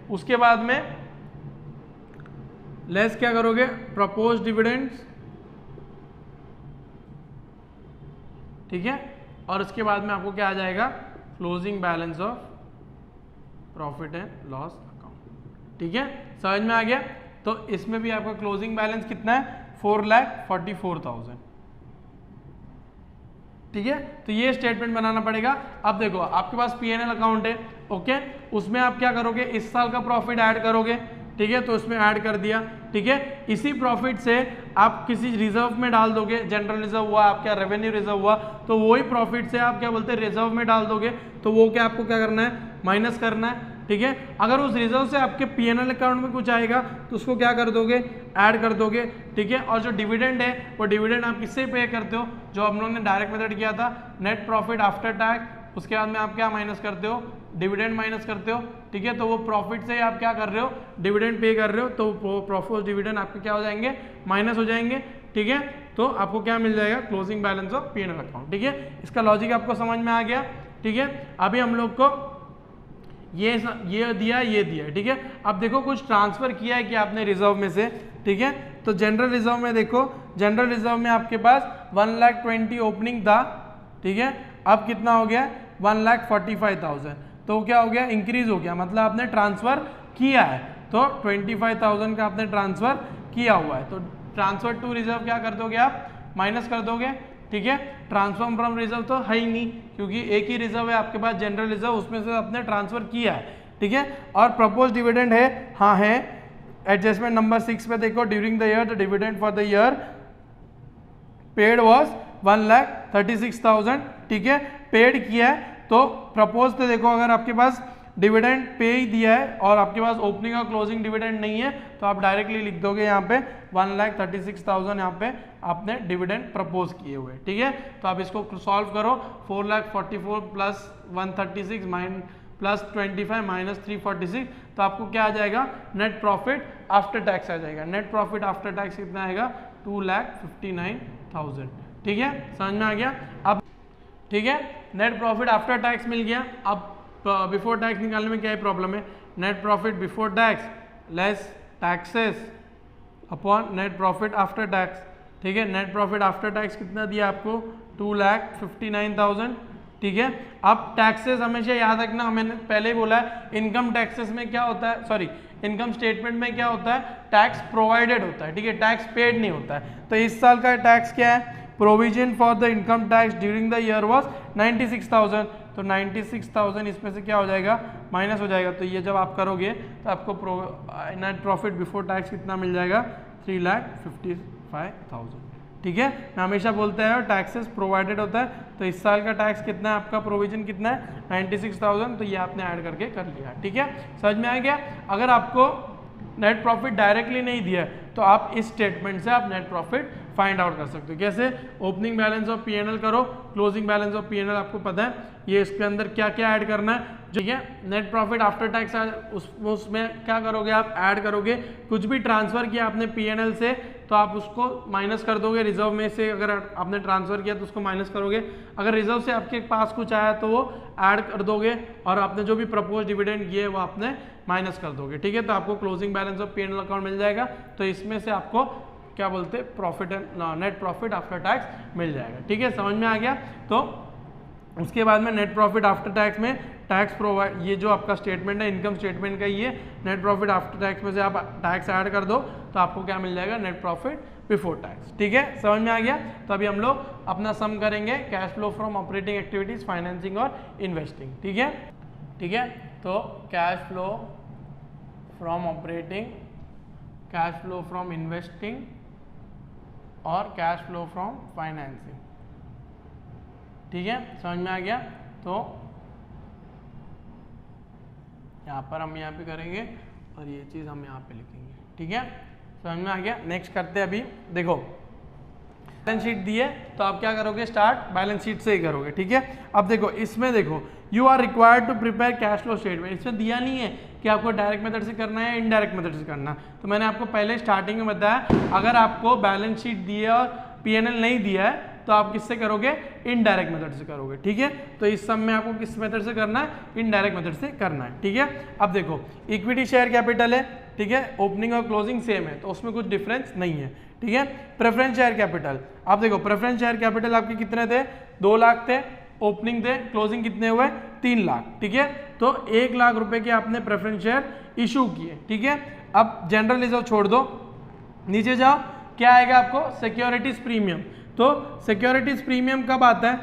उसके बाद में लेस क्या करोगे, प्रपोज डिविडेंड्स, ठीक है। और उसके बाद में आपको क्या आ जाएगा, closing balance of profit and loss account, ठीक है। समझ में आ गया। तो इसमें भी आपका क्लोजिंग बैलेंस कितना है 4,44,000, ठीक है। तो ये स्टेटमेंट बनाना पड़ेगा। अब देखो, आपके पास P&L अकाउंट है, ओके, उसमें आप क्या करोगे, इस साल का प्रॉफिट ऐड करोगे, ठीक है, तो इसमें ऐड कर दिया, ठीक है। इसी प्रॉफिट से आप किसी रिजर्व में डाल दोगे, जनरल रिजर्व हुआ आपका, रेवेन्यू रिजर्व हुआ, तो वही प्रॉफिट से आप क्या बोलते हैं रिजर्व में डाल दोगे, तो वो क्या आपको क्या करना है, माइनस करना है, ठीक है। अगर उस रिजर्व से आपके पीएनएल अकाउंट में कुछ आएगा तो उसको क्या कर दोगे, ऐड कर दोगे, ठीक है। और जो डिविडेंड है वो डिविडेंड आप किससे पे करते हो, जो हम लोगों ने डायरेक्ट मेथड किया था, नेट प्रॉफिट आफ्टर टैक्स, उसके बाद में आप क्या माइनस करते हो, डिविडेंड माइनस करते हो, ठीक है। तो वो प्रॉफिट से आप क्या कर रहे हो, डिविडेंड पे कर रहे हो, तो प्रॉफिट डिविडेंड आपके क्या हो जाएंगे, माइनस हो जाएंगे, ठीक है। तो आपको क्या मिल जाएगा, closing balance of PNL account, ठीक है। इसका लॉजिक आपको समझ में आ गया, ठीक है। अभी हम लोग को ये दिया, ये दिया, ठीक है। अब देखो कुछ ट्रांसफर किया है कि आपने रिजर्व में से, ठीक है। तो जनरल रिजर्व में देखो, जनरल रिजर्व में आपके पास 1,20,000 ओपनिंग था, ठीक है। अब कितना हो गया, 1,45,000, तो क्या हो गया, इंक्रीज हो गया, मतलब आपने ट्रांसफर किया है, तो 25,000 का आपने ट्रांसफर किया हुआ है, तो ट्रांसफर टू रिजर्व क्या कर दोगे आप, माइनस कर दोगे, ठीक है। ट्रांसफर फ्रॉम रिजर्व तो है ही नहीं, क्योंकि एक ही रिजर्व है आपके पास, जनरल रिजर्व, उसमें से आपने ट्रांसफर किया है, ठीक है। और प्रपोज डिविडेंड है, हाँ है, एडजस्टमेंट नंबर 6 पे देखो, during the year the dividend for the year paid was 1,36,000, ठीक है, पेड किया है। तो प्रपोज तो देखो, अगर आपके पास डिविडेंड पे ही दिया है और आपके पास ओपनिंग और क्लोजिंग डिविडेंड नहीं है, तो आप डायरेक्टली लिख दोगे यहाँ पे 1,36,000 यहाँ पे आपने डिविडेंड प्रपोज किए हुए, ठीक है। तो आप इसको सॉल्व करो, 4,44 प्लस 136 प्लस 25 माइनस 346, तो आपको क्या आ जाएगा, नेट प्रॉफिट आफ्टर टैक्स आ जाएगा। नेट प्रॉफिट आफ्टर टैक्स कितना आएगा, 2,59,000, ठीक है, समझ में आ गया। अब ठीक है, नेट प्रॉफिट आफ्टर टैक्स मिल गया। अब बिफोर टैक्स निकालने में क्या है प्रॉब्लम है, net profit before tax less taxes upon net profit after tax, ठीक है। नेट प्रॉफिट आफ्टर टैक्स कितना दिया आपको, 2,59,000, ठीक है। अब टैक्सेस हमेशा याद रखना, मैंने पहले ही बोला है, इनकम टैक्सेस में क्या होता है, सॉरी इनकम स्टेटमेंट में क्या होता है, टैक्स प्रोवाइडेड होता है, ठीक है, टैक्स पेड नहीं होता है। तो इस साल का टैक्स क्या है, provision for the income tax during the year was 96,000, तो 96,000 इसमें से क्या हो जाएगा, माइनस हो जाएगा। तो ये जब आप करोगे तो आपको नेट प्रॉफिट बिफोर टैक्स कितना मिल जाएगा, 3,55,000, ठीक है। मैं हमेशा बोलता है टैक्सेस प्रोवाइडेड होता है, तो इस साल का टैक्स कितना है आपका, प्रोविजन कितना है, 96,000, तो ये आपने ऐड करके कर लिया, ठीक है, समझ में आ गया। अगर आपको नेट प्रॉफिट डायरेक्टली नहीं दिया है तो आप इस स्टेटमेंट से आप नेट प्रॉफिट फाइंड आउट कर सकते हो। कैसे, ओपनिंग बैलेंस ऑफ पीएनएल करो, क्लोजिंग बैलेंस ऑफ पीएनएल आपको पता है, ये इसके अंदर क्या क्या ऐड करना है, ठीक है। नेट प्रॉफिट आफ्टर टैक्स उसमें क्या करोगे, आप ऐड करोगे, कुछ भी ट्रांसफर किया आपने पीएनएल से तो आप उसको माइनस कर दोगे, रिजर्व में से अगर आपने ट्रांसफर किया तो उसको माइनस करोगे, अगर रिजर्व से आपके पास कुछ आया तो वो ऐड कर दोगे, और आपने जो भी प्रपोज डिविडेंड किए वो आपने माइनस कर दोगे, ठीक है। तो आपको closing balance of PNL account मिल जाएगा, तो इसमें से आपको क्या बोलते हैं, profit and net profit after tax मिल जाएगा, ठीक है, समझ में आ गया। तो उसके बाद में नेट प्रॉफिट आफ्टर टैक्स में टैक्स प्रोवाइड, ये जो आपका स्टेटमेंट है इनकम स्टेटमेंट का, ये नेट प्रॉफिट आफ्टर टैक्स में से आप टैक्स ऐड कर दो तो आपको क्या मिल जाएगा, नेट प्रॉफिट बिफोर टैक्स, ठीक है, समझ में आ गया। तो अभी हम लोग अपना सम करेंगे, cash flow from operating activities, financing और इन्वेस्टिंग, ठीक है, ठीक है। तो cash flow from operating, cash flow from investing और कैश फ्लो फ्रॉम फाइनेंसिंग, ठीक है, समझ में आ गया। तो यहाँ पर हम यहाँ पे करेंगे और ये चीज़ हम यहाँ पे लिखेंगे, ठीक है, समझ में आ गया। नेक्स्ट करते हैं, अभी देखो बैलेंस शीट दी है तो आप क्या करोगे, स्टार्ट बैलेंस शीट से ही करोगे, ठीक है। अब देखो इसमें देखो, you are required to prepare cash flow statement, इसमें दिया नहीं है कि आपको डायरेक्ट मेथड से करना है या इनडायरेक्ट मेथड से करना। तो मैंने आपको पहले स्टार्टिंग में बताया, अगर आपको बैलेंस शीट दी है और पीएनएल नहीं दिया है तो आप किससे करोगे, इनडायरेक्ट मेथड से करोगे, ठीक है। तो इस सम में आपको किस मेथड से करना है, इनडायरेक्ट मेथड से करना है, ठीक है। अब देखो इक्विटी शेयर कैपिटल है, ठीक है, ओपनिंग और क्लोजिंग सेम है तो उसमें कुछ डिफरेंस नहीं है, ठीक है। प्रेफरेंस शेयर कैपिटल, आप देखो प्रेफरेंस शेयर कैपिटल आपके कितने थे, 2 लाख थे, ओपनिंग थे, क्लोजिंग कितने हुए, 3 लाख, ठीक है। तो 1 लाख रुपए के आपने प्रेफरेंस शेयर इशू किए, ठीक है। अब जनरल रिजर्व छोड़ दो, नीचे जाओ, क्या आएगा आपको, सिक्योरिटीज प्रीमियम। तो सिक्योरिटीज प्रीमियम कब आता है,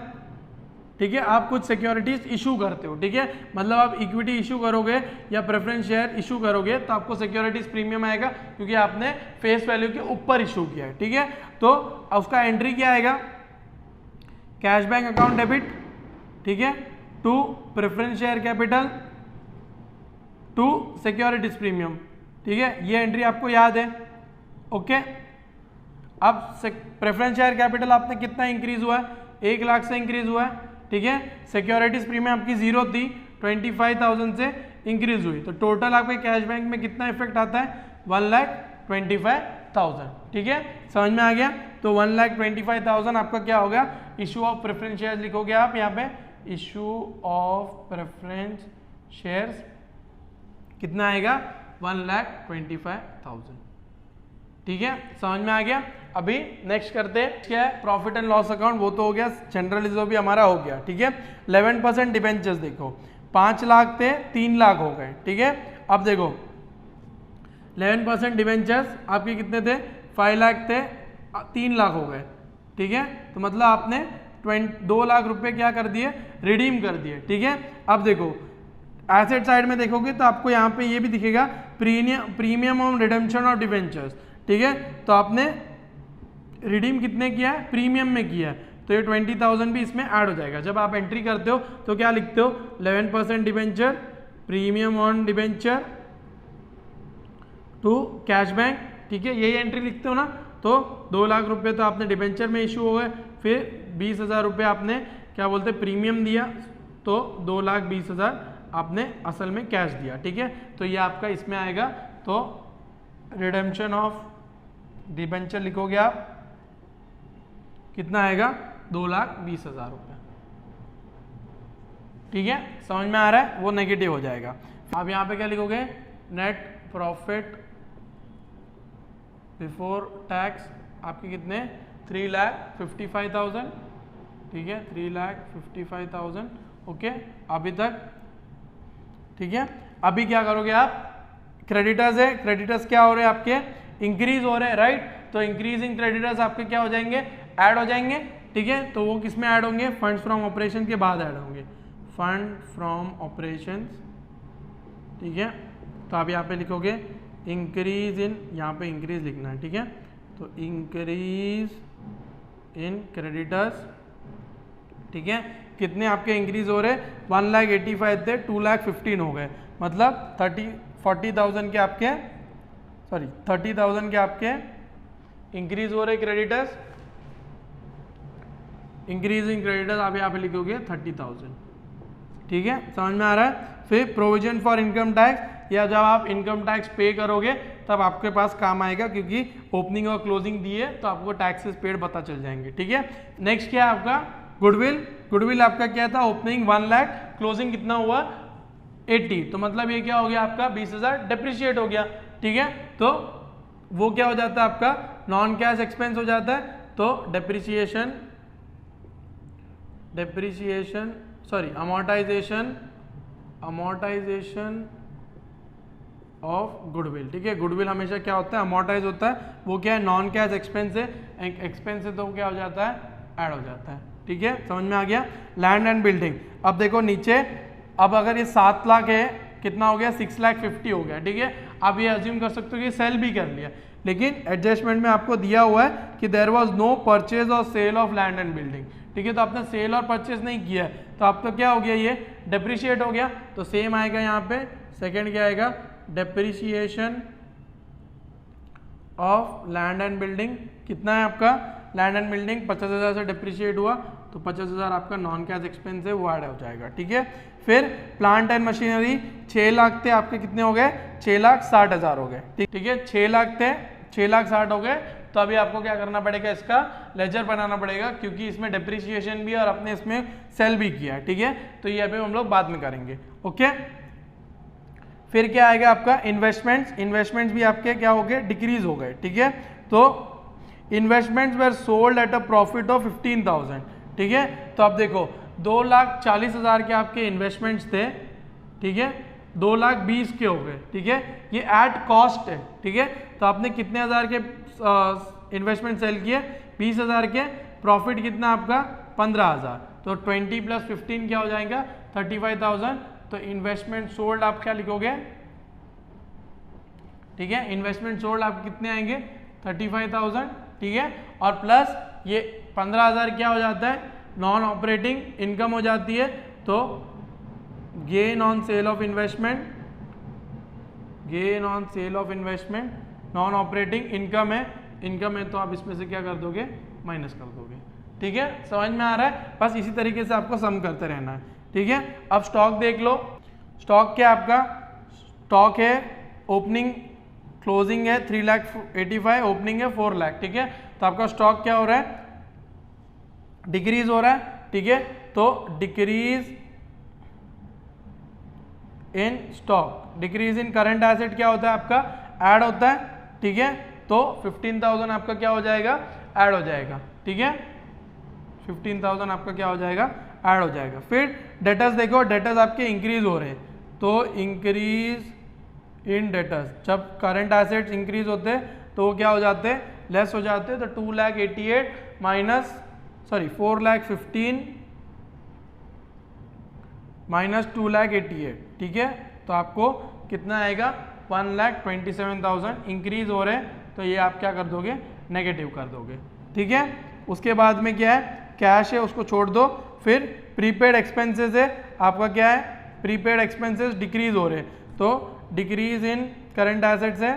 ठीक है, आप कुछ सिक्योरिटीज इशू करते हो, ठीक है, मतलब आप इक्विटी इशू करोगे या प्रेफरेंस शेयर इशू करोगे तो आपको सिक्योरिटीज प्रीमियम आएगा क्योंकि आपने फेस वैल्यू के ऊपर इशू किया है, ठीक है। तो उसका एंट्री क्या आएगा, कैश बैंक अकाउंट डेबिट, ठीक है, to preference share capital to securities premium, ठीक है, ये एंट्री आपको याद है। ओके, अब प्रेफरेंस शेयर कैपिटल आपने कितना इंक्रीज हुआ है, 1 लाख से इंक्रीज हुआ है, ठीक है। सिक्योरिटीज प्रीमियम आपकी 0 थी, 25,000 से इंक्रीज हुई, तो टोटल आपके कैश बैंक में कितना इफेक्ट आता है, 1,25,000, ठीक है, समझ में आ गया। तो 1,25,000 आपका क्या होगा, इशू ऑफ प्रेफरेंस शेयर लिखोगे आप यहाँ पे, इशू ऑफ प्रेफरेंस शेयर्स कितना आएगा, 1,25,000, ठीक है, समझ में आ गया। अभी नेक्स्ट करते हैं क्या है, प्रॉफिट एंड लॉस अकाउंट, वो तो हो गया, जनरल रिजर्व भी हमारा हो गया, ठीक है। 11% डिबेंचर्स देखो, 5 लाख थे 3 लाख हो गए, ठीक है। अब देखो 11% डिबेंचर्स आपके कितने थे, 5 लाख थे 3 लाख हो गए, ठीक है, तो मतलब आपने 2 लाख रुपए क्या कर दिए, रिडीम कर दिए, ठीक है। अब देखो एसेट साइड में देखोगे तो आपको यहाँ पे ये भी दिखेगा premium on redemption of debentures, ठीक है, तो आपने रिडीम कितने किया है, प्रीमियम में किया है, तो ये 20,000 भी इसमें ऐड हो जाएगा। जब आप एंट्री करते हो तो क्या लिखते हो, 11% debenture, premium on debenture to cash bank, ठीक है, यही एंट्री लिखते हो ना। तो 2 लाख रुपए तो आपने डिबेंचर में इशू हो गए, फिर 20,000 रुपये आपने क्या बोलते प्रीमियम दिया, तो 2,20,000 आपने असल में कैश दिया, ठीक है। तो ये आपका इसमें आएगा, तो रिडेम्पशन ऑफ डिबेंचर लिखोगे आप, कितना आएगा, 2,20,000 रुपये, ठीक है, समझ में आ रहा है, वो नेगेटिव हो जाएगा। अब यहाँ पे क्या लिखोगे, नेट प्रॉफिट बिफोर टैक्स आपके कितने, 3,55,000, ठीक है, 3,55,000, ओके, अभी तक, ठीक है। अभी क्या करोगे आप, क्रेडिटर्स है, क्रेडिटर्स क्या हो रहे हैं आपके, इंक्रीज हो रहे हैं, राइट, तो इंक्रीजिंग क्रेडिटर्स आपके क्या हो जाएंगे, ऐड हो जाएंगे, ठीक है। तो वो किस में ऐड होंगे, फंड्स फ्रॉम ऑपरेशन के बाद ऐड होंगे, फंड फ्रॉम ऑपरेशंस, ठीक है। तो आप यहाँ पे लिखोगे इंक्रीज इन, यहाँ पे इंक्रीज लिखना है, ठीक है, तो इंक्रीज इन क्रेडिटर्स, ठीक है, कितने आपके इंक्रीज हो रहे, 1,85,000 थे 2,15,000 हो गए, मतलब 30,000 के आपके 30,000 के आपके इंक्रीज हो रहे क्रेडिटर्स, इंक्रीज इन क्रेडिटर्स आप यहाँ पे लिखोगे 30,000, ठीक है, समझ में आ रहा है। फिर प्रोविजन फॉर इनकम टैक्स, या जब आप इनकम टैक्स पे करोगे तब आपके पास काम आएगा, क्योंकि ओपनिंग और क्लोजिंग दिए तो आपको टैक्सेस पेड पता चल जाएंगे, ठीक है। नेक्स्ट क्या है आपका, गुडविल, गुडविल आपका क्या था, ओपनिंग 1 लाख, क्लोजिंग कितना हुआ 80, तो मतलब ये क्या हो गया आपका 20,000 डेप्रिशिएट हो गया, ठीक है। तो वो क्या हो जाता है आपका नॉन कैश एक्सपेंस हो जाता है, तो अमोर्टाइजेशन ऑफ गुडविल, ठीक है। गुडविल हमेशा क्या होता है, अमोर्टाइज होता है, वो क्या है नॉन कैश एक्सपेंस है, एक्सपेंस है तो क्या हो जाता है, ऐड हो जाता है, ठीक है, समझ में आ गया। लैंड एंड बिल्डिंग, अब देखो नीचे, अब अगर ये 7 लाख है, कितना हो गया 6,50,000 हो गया, ठीक है। आप ये अज्यूम कर सकते हो कि सेल भी कर लिया, लेकिन एडजस्टमेंट में आपको दिया हुआ है कि देयर वाज नो परचेज और sale of land and building, ठीक है, तो आपने सेल और परचेज नहीं किया है, तो आपका क्या हो गया, ये डेप्रिशिएट हो गया, तो सेम आएगा यहाँ पे, सेकेंड क्या आएगा, depreciation of land and building, कितना है आपका लैंड एंड बिल्डिंग 50,000 से डेप्रिशिएट हुआ, तो 50,000 आपका नॉन कैश एक्सपेंस है, वो ऐड हो जाएगा, ठीक है। फिर प्लांट एंड मशीनरी 6 लाख थे आपके, कितने हो गए 6,60,000 हो गए, ठीक है, 6 लाख थे 6,60,000 हो गए। तो अभी आपको क्या करना पड़ेगा, इसका लेजर बनाना पड़ेगा, क्योंकि इसमें डेप्रिसिएशन भी और अपने इसमें सेल भी किया है, ठीक है, तो ये अभी हम लोग बाद में करेंगे, ओके। फिर क्या आएगा आपका इन्वेस्टमेंट्स, इन्वेस्टमेंट्स भी आपके क्या हो गए, डिक्रीज हो गए, ठीक है। तो investments were sold at a profit of 15,000, ठीक है। तो अब देखो 2,40,000 के आपके इन्वेस्टमेंट्स थे, ठीक है, 2,20,000 के हो गए, ठीक है, ये एट कॉस्ट है, ठीक है। तो आपने कितने हज़ार के इन्वेस्टमेंट सेल किए, 20,000 के, प्रॉफिट कितना आपका 15,000, तो 20 + 15 क्या हो जाएगा 35,000। तो इन्वेस्टमेंट सोल्ड आप क्या लिखोगे, ठीक है, इन्वेस्टमेंट सोल्ड आप कितने आएंगे 35,000, ठीक है, और प्लस ये 15,000 क्या हो जाता है नॉन ऑपरेटिंग इनकम हो जाती है। तो gain on sale of investment, gain on sale of investment non operating income है, तो आप इसमें से क्या कर दोगे माइनस कर दोगे, ठीक है, समझ में आ रहा है। बस इसी तरीके से आपको सम करते रहना है, ठीक है। अब स्टॉक देख लो, स्टॉक क्या आपका, स्टॉक है ओपनिंग क्लोजिंग है 3,85,000, ओपनिंग है 4 लाख, ठीक है। तो आपका स्टॉक क्या हो रहा है डिक्रीज हो रहा है, ठीक है। तो decrease in stock, decrease in current asset क्या होता है आपका ऐड होता है, ठीक है। तो 15,000 आपका क्या हो जाएगा ऐड हो जाएगा, ठीक है, 15,000 आपका क्या हो जाएगा ऐड हो जाएगा। फिर डेटर्स देखो, डेटर्स आपके इंक्रीज हो रहे हैं, तो इंक्रीज इन डेटर्स, जब करंट एसेट्स इंक्रीज होते हैं तो वो क्या हो जाते हैं लेस हो जाते हैं। तो 2,88,000 माइनस 4,15,000 माइनस 2,88,000, ठीक है। तो आपको कितना आएगा 1,27,000 इंक्रीज हो रहे हैं, तो ये आप क्या कर दोगे नेगेटिव कर दोगे, ठीक है। उसके बाद में क्या है कैश है उसको छोड़ दो। फिर प्रीपेड एक्सपेंसेस है आपका, क्या है प्रीपेड एक्सपेंसेस डिक्रीज हो रहे हैं, तो डिक्रीज इन करंट एसेट्स है,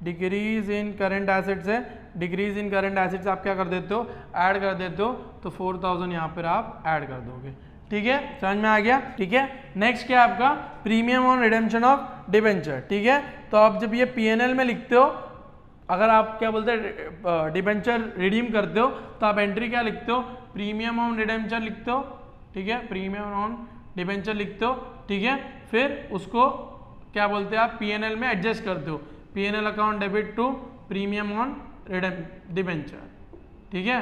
डिक्रीज इन करंट एसेट्स है, डिक्रीज इन करंट एसेट्स आप क्या कर देते हो ऐड कर देते हो। तो 4,000 यहाँ पर आप ऐड कर दोगे, ठीक है, समझ में आ गया, ठीक है। नेक्स्ट क्या है आपका premium on redemption of debenture, ठीक है। तो आप जब ये P&L में लिखते हो, अगर आप क्या बोलते हैं डिबेंचर रिडीम करते हो, तो आप एंट्री क्या लिखते हो प्रीमियम ऑन रिडेम्पचर लिखते हो, ठीक है, प्रीमियम ऑन डिबेंचर लिखते हो, ठीक है। फिर उसको क्या बोलते हैं आप P&L में एडजस्ट करते हो, P&L account debit to premium on debenture, ठीक है।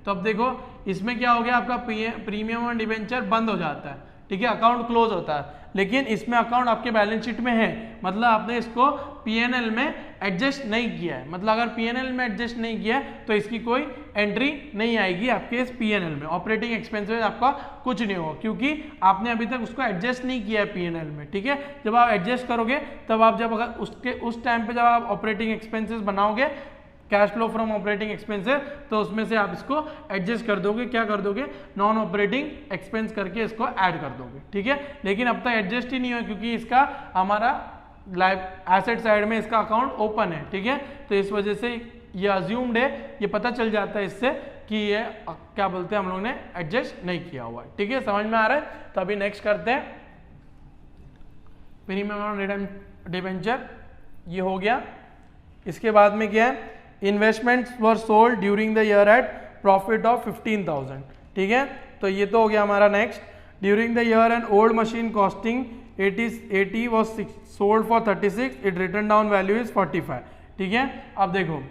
तो अब देखो इसमें क्या हो गया आपका प्रीमियम ऑन डिबेंचर बंद हो जाता है, ठीक है, अकाउंट क्लोज होता है। लेकिन इसमें अकाउंट आपके बैलेंस शीट में है, मतलब आपने इसको P&L में एडजस्ट नहीं किया है, मतलब अगर P&L में एडजस्ट नहीं किया है तो इसकी कोई एंट्री नहीं आएगी आपके इस P&L में, ऑपरेटिंग एक्सपेंसेस आपका कुछ नहीं होगा, क्योंकि आपने अभी तक उसको एडजस्ट नहीं किया है P&L में, ठीक है। जब आप एडजस्ट करोगे तब आप जब अगर उसके उस टाइम पे जब आप ऑपरेटिंग एक्सपेंसेस बनाओगे cash flow from operating expenses, तो उसमें से आप इसको एडजस्ट कर दोगे, क्या कर दोगे नॉन ऑपरेटिंग एक्सपेंस करके इसको ऐड कर दोगे, ठीक है। लेकिन अब तक एडजस्ट ही नहीं हुआ क्योंकि इसका हमारा एसेट साइड में इसका अकाउंट ओपन है, ठीक है। तो इस वजह से ये अज्यूम्ड है, ये पता चल जाता है इससे कि ये क्या बोलते हैं हम लोग ने एडजस्ट नहीं किया हुआ है, ठीक है, समझ में आ रहा है। तो अभी नेक्स्ट करते हैं प्रीमियम ऑन डिबेंचर, ये हो गया। इसके बाद में क्या है investments were sold during the year at profit of 15,000, ठीक है। तो ये तो हो गया हमारा। Next during the year an old machine costing 80 was sold for 36, its written down value is 45, ठीक है। अब देखो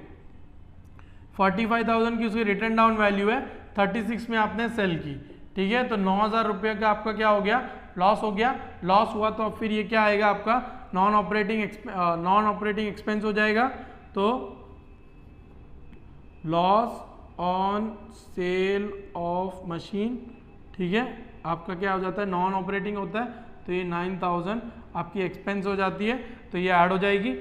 45,000 की उसकी रिटर्न डाउन वैल्यू है, 36 में आपने सेल की, ठीक है। तो 9,000 रुपये का आपका क्या हो गया लॉस हो गया। लॉस हुआ तो अब फिर ये क्या आएगा आपका नॉन ऑपरेटिंग एक्सपेंस हो जाएगा। तो loss on sale of machine, ठीक है, आपका क्या हो जाता है नॉन ऑपरेटिंग होता है, तो ये 9,000 आपकी एक्सपेंस हो जाती है, तो ये ऐड हो जाएगी,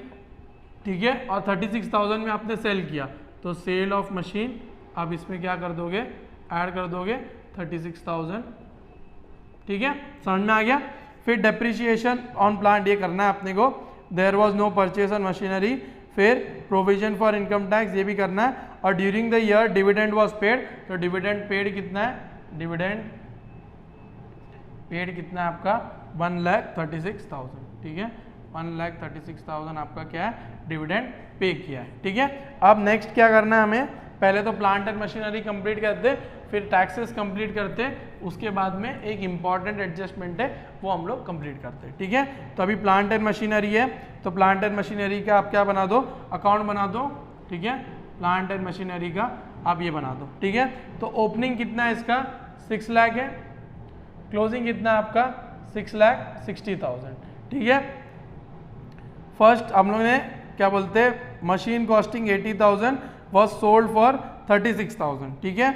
ठीक है। और 36,000 में आपने सेल किया, तो सेल ऑफ मशीन आप इसमें क्या कर दोगे ऐड कर दोगे 36,000, ठीक है, समझ में आ गया। फिर डेप्रिसिएशन ऑन प्लांट ये करना है अपने को, there was no purchase on machinery. फिर प्रोविजन फॉर इनकम टैक्स ये भी करना है। और during the year dividend was paid, तो डिविडेंड पेड कितना है, डिविडेंड पेड कितना है आपका 1,36,000, ठीक है, 1,36,000 आपका क्या है डिविडेंड पे किया है, ठीक है। अब नेक्स्ट क्या करना है हमें, पहले तो प्लांट एंड मशीनरी कंप्लीट करते, फिर टैक्सेस कंप्लीट करते, उसके बाद में एक इंपॉर्टेंट एडजस्टमेंट है वो हम लोग कंप्लीट करते हैं, ठीक है। तो अभी प्लांट एंड मशीनरी है, तो प्लांट एंड मशीनरी का आप क्या बना दो अकाउंट बना दो, ठीक है, प्लांट एंड मशीनरी का आप ये बना दो, ठीक है। तो ओपनिंग कितना है इसका 6 लाख है, क्लोजिंग कितना है आपका 6,60,000, ठीक है। फर्स्ट हम लोग ने क्या बोलते हैं machine costing 80,000 was sold for 36,000, ठीक है।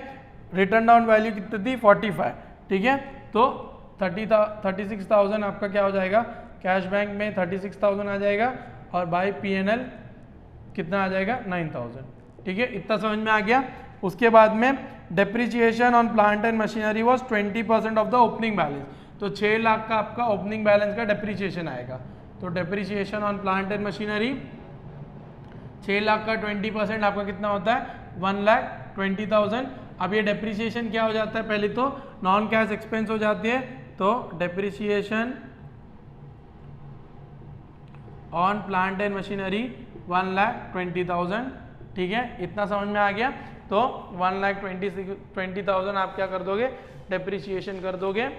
रिटर्न डाउन वैल्यू कितनी थी 45, ठीक है। तो 36,000 आपका क्या हो जाएगा, कैश बैंक में 36,000 आ जाएगा और बाय पीएनएल कितना आ जाएगा 9,000, ठीक है। इतना समझ में आ गया। उसके बाद में depreciation on plant and machinery was 20% of the opening balance, तो 6 लाख का आपका ओपनिंग बैलेंस का डेप्रिसिएशन आएगा। तो depreciation on plant and machinery 6 lakh का 20% आपका कितना होता है 1,20,000। अब ये डेप्रिसिएशन क्या हो जाता है, पहले तो नॉन कैश एक्सपेंस हो जाती है, तो depreciation on plant and machinery 1,20,000, ठीक है। इतना समझ में आ गया। तो 1,20,000 आप क्या कर दोगे, डेप्रिसिएशन कर दोगे।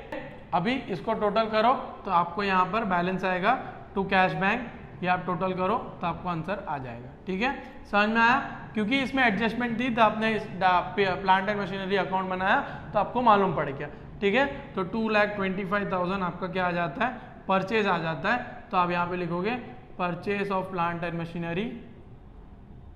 अभी इसको टोटल करो तो आपको यहाँ पर बैलेंस आएगा टू कैश बैंक, ये आप टोटल करो तो आपको आंसर आ जाएगा, ठीक है। समझ में आया, क्योंकि इसमें एडजस्टमेंट थी तो आपने इस प्लांट एंड मशीनरी अकाउंट बनाया तो आपको मालूम पड़ गया, ठीक है। तो 2,25,000 आपका क्या आ जाता है, परचेज आ जाता है। तो आप यहाँ पे लिखोगे purchase of plant and machinery,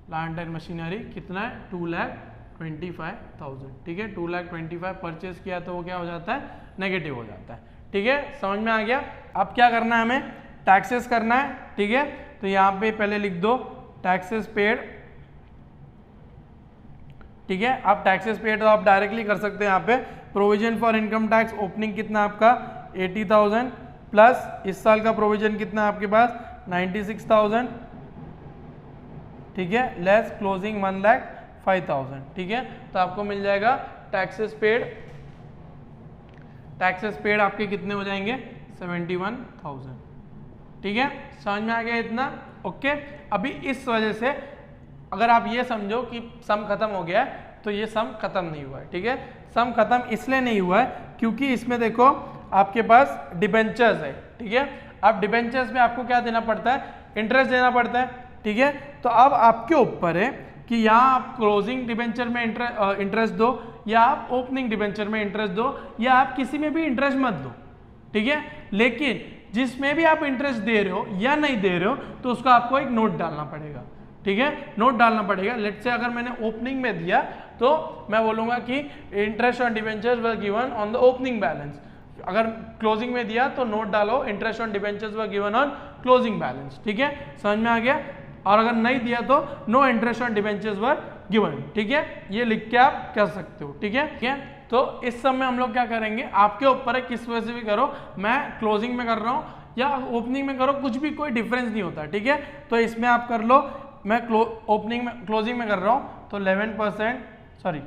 plant and machinery कितना है 2,25,000, ठीक है। 2,25,000 परचेज किया तो वो क्या हो जाता है, नेगेटिव हो जाता है, ठीक है। समझ में आ गया। अब क्या करना है, हमें टैक्सेस करना है, ठीक है। तो यहाँ पे पहले लिख दो टैक्सेस पेड, ठीक है। आप टैक्सेस पेड तो आप डायरेक्टली कर सकते हैं। यहाँ पे provision for income tax opening कितना आपका 80,000 प्लस इस साल का प्रोविजन कितना आपके पास 96,000, ठीक है, लेस क्लोजिंग 1,05,000, ठीक है। तो आपको मिल जाएगा टैक्सेस पेड, टैक्सेस पेड आपके कितने हो जाएंगे 71,000, ठीक है। समझ में आ गया इतना, ओके। अभी इस वजह से अगर आप ये समझो कि सम खत्म हो गया है तो ये सम खत्म नहीं हुआ है, ठीक है। सम खत्म इसलिए नहीं हुआ है क्योंकि इसमें देखो आपके पास डिबेंचर्स है, ठीक है। अब डिबेंचर्स में आपको क्या देना पड़ता है, इंटरेस्ट देना पड़ता है, ठीक है। तो अब आपके ऊपर है कि यहाँ आप क्लोजिंग डिबेंचर में इंटरेस्ट दो या आप ओपनिंग डिबेंचर में इंटरेस्ट दो या आप किसी में भी इंटरेस्ट मत दो, ठीक है। लेकिन जिसमें भी आप इंटरेस्ट दे रहे हो या नहीं दे रहे हो तो उसका आपको एक नोट डालना पड़ेगा, ठीक है। नोट डालना पड़ेगा। लेट्स से अगर मैंने ओपनिंग में दिया तो मैं बोलूंगा कि interest on debentures were given on the opening balance. अगर क्लोजिंग में दिया तो नोट डालो interest on debentures were given on closing balance, ठीक है। समझ में आ गया। और अगर नहीं दिया तो no interest on debentures were given, ठीक है। ये लिख के आप कर सकते हो, ठीक है, ठीक है। तो इस सब में हम लोग क्या करेंगे, आपके ऊपर है किस वजह से भी करो। मैं क्लोजिंग में कर रहा हूँ या ओपनिंग में करो, कुछ भी कोई डिफरेंस नहीं होता, ठीक है। तो इसमें आप कर लो, मैं ओपनिंग में क्लोजिंग में कर रहा हूँ तो 11% sorry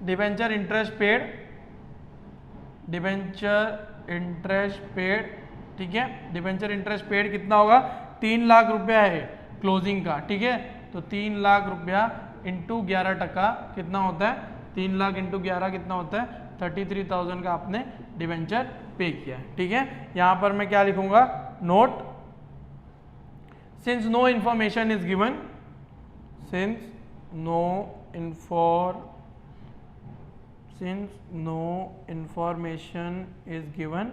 debenture interest paid, debenture interest paid, ठीक है। डिबेंचर इंटरेस्ट पेड कितना होगा 3 लाख रुपया है क्लोजिंग का, ठीक है। तो 3 लाख रुपया इंटू 11% कितना होता है, 3 लाख इंटू 11 कितना होता है 33,000 का आपने डिबेंचर पे किया, ठीक है। यहाँ पर मैं क्या लिखूंगा, note since no information is given, since no information is given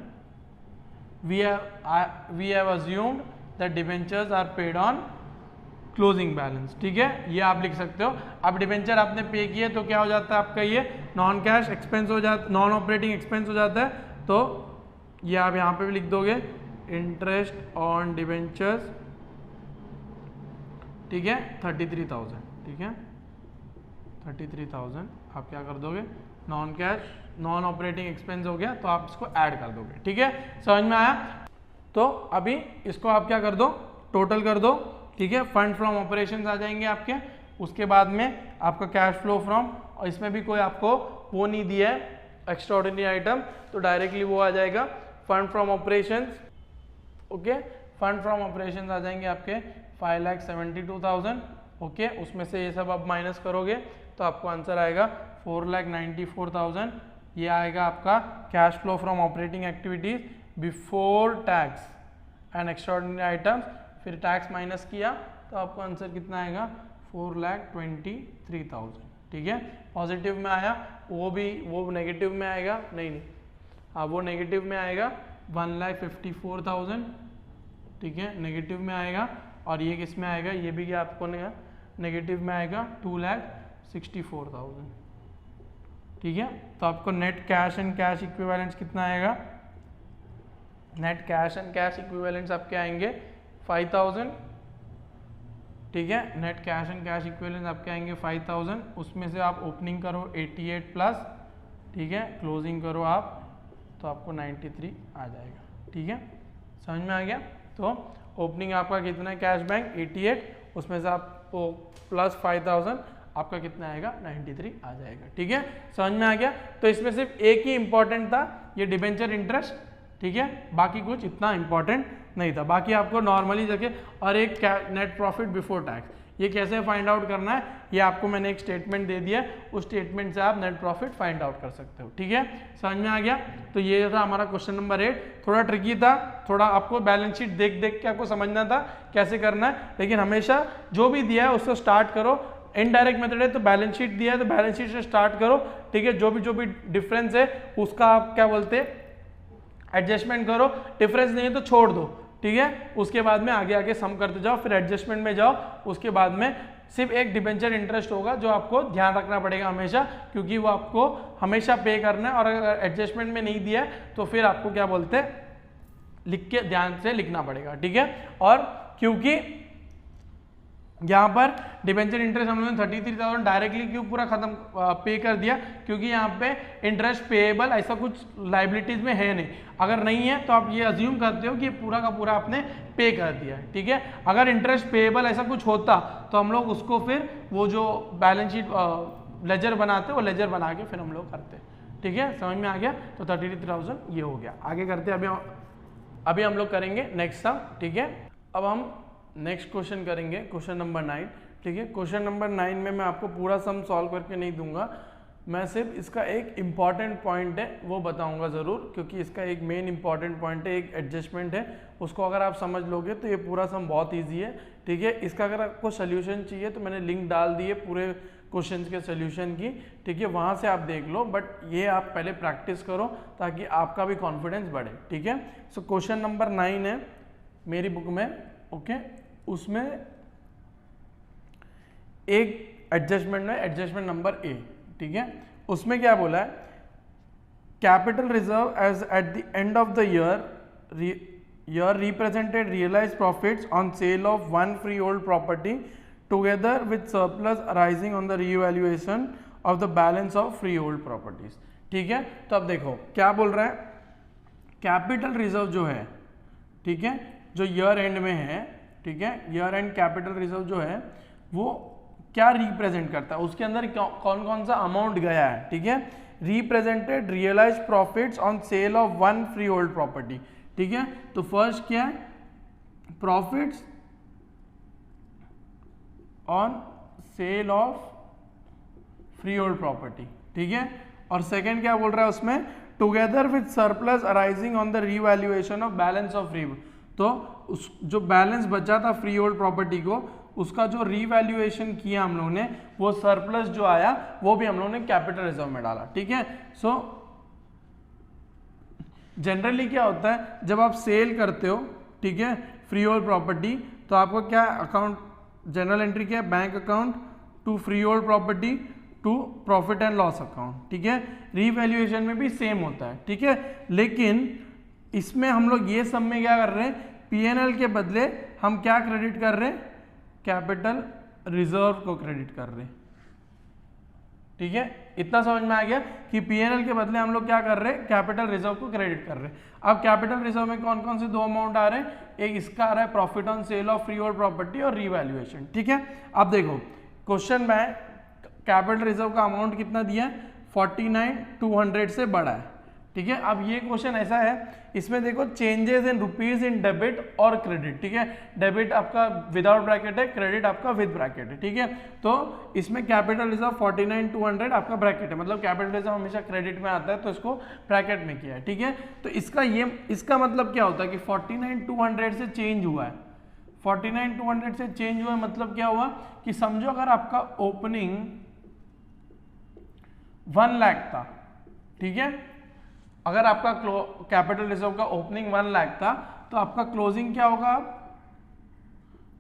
we have assumed that debentures are paid on closing balance, ठीक है। ये आप लिख सकते हो। अब डिबेंचर आपने पे किए तो क्या हो जाता है आपका, ये नॉन कैश एक्सपेंस हो जाता, नॉन ऑपरेटिंग एक्सपेंस हो जाता है। तो ये आप यहाँ पे भी लिख दोगे इंटरेस्ट ऑन डिबेंचर्स, ठीक है 33,000, ठीक है 33,000 आप क्या कर दोगे, non cash non operating expense हो गया तो आप इसको ऐड कर दोगे, ठीक है। समझ में आया। तो अभी इसको आप क्या कर दो, टोटल कर दो, ठीक है। फंड फ्रॉम ऑपरेशंस आ जाएंगे आपके। उसके बाद में आपका कैश फ्लो फ्रॉम, और इसमें भी कोई आपको वो नहीं दिया है एक्स्ट्राऑर्डिनरी आइटम, तो डायरेक्टली वो आ जाएगा fund from operations, okay. Fund from operations आ जाएंगे आपके 5,72,000, ओके। उसमें से ये सब आप माइनस करोगे तो आपको आंसर आएगा 4,94,000। ये आएगा आपका cash flow from operating activities before tax and extraordinary items, फिर टैक्स माइनस किया तो आपको आंसर कितना आएगा 4,23,000, ठीक है। पॉजिटिव में आया, वो नेगेटिव में आएगा, नहीं हाँ वो नेगेटिव में आएगा 1,54,000, ठीक है नेगेटिव में आएगा। और ये किस में आएगा, ये भी क्या आपको नेगेटिव में आएगा 2,64,000, ठीक है। तो आपको net cash and cash equivalents कितना आएगा, net cash and cash equivalents आपके आएंगे 5000, ठीक है। Net cash and cash equivalents आपके आएंगे 5000, उसमें से आप ओपनिंग करो 88 प्लस, ठीक है, क्लोजिंग करो आप तो आपको 93 आ जाएगा, ठीक है, समझ में आ गया। तो ओपनिंग आपका कितना है कैश बैंक 88, उसमें से आपको प्लस 5000 आपका कितना आएगा 93 आ जाएगा, ठीक है, समझ में आ गया। तो इसमें सिर्फ एक ही इंपॉर्टेंट था ये डिबेंचर इंटरेस्ट, ठीक है, बाकी कुछ इतना इंपॉर्टेंट नहीं था। बाकी आपको नॉर्मली जगह और एक नेट प्रॉफिट बिफोर टैक्स, ये कैसे फाइंड आउट करना है ये आपको मैंने एक स्टेटमेंट दे दिया, उस स्टेटमेंट से आप नेट प्रॉफिट फाइंड आउट कर सकते हो, ठीक है, समझ में आ गया। तो ये था हमारा क्वेश्चन नंबर 8, थोड़ा ट्रिकी था, थोड़ा आपको बैलेंस शीट देख देख के आपको समझना था कैसे करना है, लेकिन हमेशा जो भी दिया है उससे स्टार्ट करो। इनडायरेक्ट मेथड है तो बैलेंस शीट दिया है तो बैलेंस शीट से स्टार्ट करो, ठीक है, जो भी डिफरेंस है उसका आप क्या बोलते हैं एडजस्टमेंट करो, डिफरेंस नहीं है तो छोड़ दो, ठीक है, उसके बाद में आगे आगे सम करते जाओ, फिर एडजस्टमेंट में जाओ, उसके बाद में सिर्फ एक डिबेंचर इंटरेस्ट होगा जो आपको ध्यान रखना पड़ेगा हमेशा, क्योंकि वो आपको हमेशा पे करना है, और अगर एडजस्टमेंट में नहीं दिया है तो फिर आपको क्या बोलते हैं लिख के ध्यान से लिखना पड़ेगा, ठीक है। और क्योंकि यहाँ पर डिबेंचर इंटरेस्ट हम लोगों ने 33,000 डायरेक्टली क्यों पूरा खत्म पे कर दिया, क्योंकि यहाँ पे इंटरेस्ट पेएबल ऐसा कुछ लाइबिलिटीज में है नहीं, अगर नहीं है तो आप ये अज्यूम करते हो कि पूरा का पूरा आपने पे कर दिया है, ठीक है। अगर इंटरेस्ट पेएबल ऐसा कुछ होता तो हम लोग उसको फिर वो जो बैलेंस शीट लेजर बनाते वो लेजर बना के फिर हम लोग करते, ठीक है, समझ में आ गया। तो 33,000 ये हो गया, आगे करते अभी हम लोग करेंगे नेक्स्ट सम, ठीक है। अब हम नेक्स्ट क्वेश्चन करेंगे, क्वेश्चन नंबर 9, ठीक है। क्वेश्चन नंबर 9 में मैं आपको पूरा सम सॉल्व करके नहीं दूंगा, मैं सिर्फ इसका एक इम्पॉर्टेंट पॉइंट है वो बताऊंगा ज़रूर, क्योंकि इसका एक मेन इंपॉर्टेंट पॉइंट है, एक एडजस्टमेंट है, उसको अगर आप समझ लोगे तो ये पूरा सम बहुत ईजी है, ठीक है। इसका अगर आपको सोल्यूशन चाहिए तो मैंने लिंक डाल दी है पूरे क्वेश्चन के सोल्यूशन की, ठीक है, वहाँ से आप देख लो, बट ये आप पहले प्रैक्टिस करो ताकि आपका भी कॉन्फिडेंस बढ़े, ठीक है। सो क्वेश्चन नंबर 9 है मेरी बुक में, ओके, उसमें एक एडजस्टमेंट है, एडजस्टमेंट नंबर ए, ठीक है। उसमें क्या बोला है, capital reserve as at the end of the year represented realised profits on sale of one freehold property together with surplus arising on the revaluation of the balance of freehold properties, ठीक है। तो अब देखो क्या बोल रहा है, कैपिटल रिजर्व जो है, ठीक है, जो ईयर एंड में है, ठीक है, ईयर एंड कैपिटल रिजर्व जो है वो क्या रिप्रेजेंट करता है, उसके अंदर कौन कौन सा अमाउंट गया है, ठीक है। Represented realised profits on sale of one freehold property, ठीक है। तो फर्स्ट क्या है, profits on sale of freehold property, ठीक है। और सेकंड क्या बोल रहा है उसमें, together with surplus arising on the revaluation of balance of free, तो उस जो बैलेंस बचा था फ्री होल्ड प्रॉपर्टी को उसका जो रीवैल्यूएशन किया हम लोगों ने, वो सरप्लस जो आया वो भी हम लोगों ने कैपिटल रिजर्व में डाला, ठीक है। सो जनरली क्या होता है जब आप सेल करते हो, ठीक है, फ्री होल्ड प्रॉपर्टी, तो आपको क्या अकाउंट जनरल एंट्री क्या है, bank account to freehold property to profit and loss account, ठीक है। रीवैल्यूएशन में भी सेम होता है, ठीक है, लेकिन इसमें हम लोग ये सब में क्या कर रहे हैं, पीएनएल के बदले हम क्या क्रेडिट कर रहे हैं, कैपिटल रिजर्व को क्रेडिट कर रहे हैं, ठीक है। इतना समझ में आ गया कि पीएनएल के बदले हम लोग क्या कर रहे हैं, कैपिटल रिजर्व को क्रेडिट कर रहे हैं। अब कैपिटल रिजर्व में कौन कौन से दो अमाउंट आ रहे हैं, एक इसका आ रहा है profit on sale of freehold property और रीवैल्यूएशन, ठीक है। अब देखो क्वेश्चन में कैपिटल रिजर्व का अमाउंट कितना दिया है, 49,200 से बड़ा है, ठीक है। अब ये क्वेश्चन ऐसा है, इसमें देखो changes in rupees in debit और क्रेडिट, ठीक है, डेबिट आपका विदाउट ब्रैकेट है, क्रेडिट आपका विद ब्रैकेट है, ठीक है। तो इसमें कैपिटल रिजर्व 49,200 आपका ब्रैकेट है, मतलब कैपिटल रिजर्व हमेशा क्रेडिट में आता है तो इसको ब्रैकेट में किया है, ठीक है। तो इसका मतलब क्या होता है कि 49,200 से चेंज हुआ है, 49,200 से चेंज हुआ है, मतलब क्या हुआ कि समझो अगर आपका ओपनिंग 1 लाख था, ठीक है, अगर आपका कैपिटल रिजर्व का ओपनिंग 1 लाख था तो आपका क्लोजिंग क्या होगा,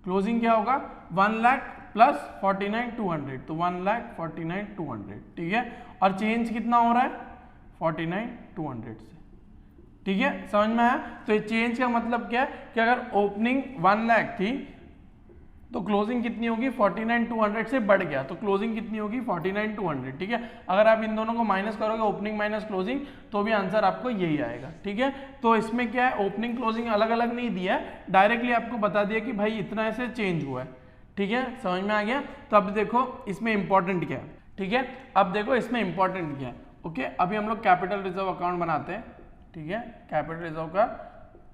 क्लोजिंग क्या होगा 1,00,000 प्लस 49,200, तो 1,49,200, ठीक है। और चेंज कितना हो रहा है 49,200 से, ठीक है, समझ में आया। तो ये चेंज का मतलब क्या है कि अगर ओपनिंग 1 लाख थी तो क्लोजिंग कितनी होगी 49,200 से बढ़ गया, तो क्लोजिंग कितनी होगी 49,200, ठीक है। अगर आप इन दोनों को माइनस करोगे ओपनिंग माइनस क्लोजिंग तो भी आंसर आपको यही आएगा, ठीक है। तो इसमें क्या है ओपनिंग क्लोजिंग अलग अलग नहीं दिया है, डायरेक्टली आपको बता दिया कि भाई इतना ऐसे चेंज हुआ है, ठीक है, समझ में आ गया। तो अब देखो इसमें इंपॉर्टेंट क्या है, ठीक है, अब देखो इसमें इंपॉर्टेंट क्या है। ओके, अभी हम लोग कैपिटल रिजर्व अकाउंट बनाते हैं, ठीक है, कैपिटल रिजर्व का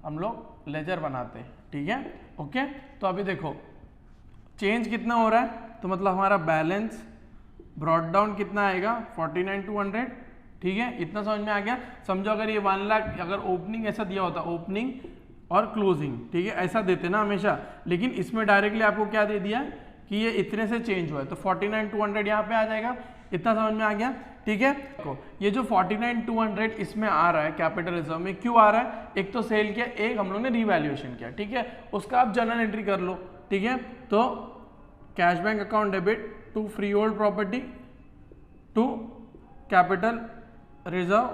हम लोग लेजर बनाते हैं, ठीक है। ओके, तो अभी देखो चेंज कितना हो रहा है, तो मतलब हमारा बैलेंस ब्रॉट डाउन कितना आएगा 49,200, ठीक है, इतना समझ में आ गया। समझो अगर ये 1 लाख अगर ओपनिंग ऐसा दिया होता, ओपनिंग और क्लोजिंग, ठीक है, ऐसा देते ना हमेशा, लेकिन इसमें डायरेक्टली आपको क्या दे दिया कि ये इतने से चेंज हुआ है, तो 49,200 यहाँ पे आ जाएगा, इतना समझ में आ गया, ठीक है। तो ये जो 49,200 इसमें आ रहा है कैपिटल रिजर्व में क्यों आ रहा है, एक तो सेल किया, एक हम लोग ने रीवैल्यूएशन किया, ठीक है, उसका आप जर्नल एंट्री कर लो, ठीक है। तो cash bank account debit to freehold property to capital reserve,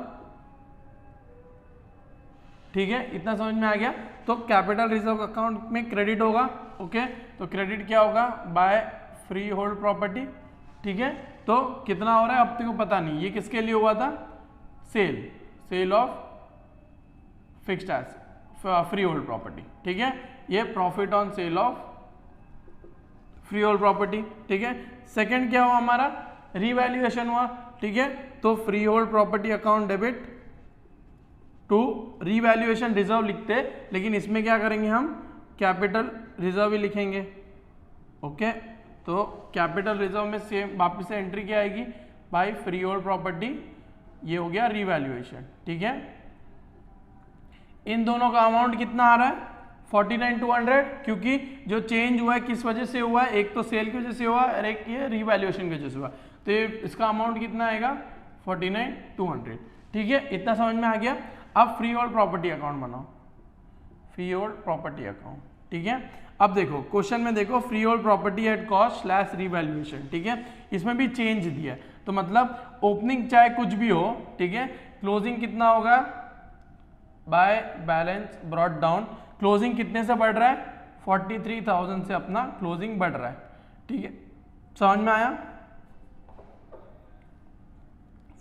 ठीक है, इतना समझ में आ गया। तो कैपिटल रिजर्व अकाउंट में क्रेडिट होगा, ओके, तो क्रेडिट क्या होगा बाय फ्री होल्ड प्रॉपर्टी, ठीक है। तो कितना हो रहा है अब तेको पता नहीं, ये किसके लिए हुआ था sale of fixed asset freehold property, ठीक है, ये profit on sale of freehold property, ठीक है। सेकंड क्या हुआ हमारा रीवैल्यूएशन हुआ, ठीक है, तो freehold property account debit to revaluation reserve लिखते, लेकिन इसमें क्या करेंगे हम कैपिटल रिजर्व ही लिखेंगे, ओके। तो कैपिटल रिजर्व में सेम वापस से एंट्री क्या आएगी बाय फ्री होल्ड प्रॉपर्टी, ये हो गया रीवैल्यूएशन, ठीक है। इन दोनों का अमाउंट कितना आ रहा है 49,200, क्योंकि जो चेंज हुआ है किस वजह से हुआ है, एक तो सेल की वजह से हुआ और एक ये रीवैल्यूएशन की वजह से हुआ, तो ये इसका अमाउंट कितना आएगा 49,200, ठीक है, इतना समझ में आ गया। अब फ्री होल्ड प्रॉपर्टी अकाउंट बनाओ, फ्री होल्ड प्रॉपर्टी अकाउंट, ठीक है। अब देखो क्वेश्चन में देखो free hold property at cost slash revaluation, ठीक है, इसमें भी चेंज दिया है, तो मतलब ओपनिंग चाहे कुछ भी हो, ठीक है, क्लोजिंग कितना होगा by balance brought down, closing कितने से बढ़ रहा है 43,000 से अपना क्लोजिंग बढ़ रहा है, ठीक है, समझ में आया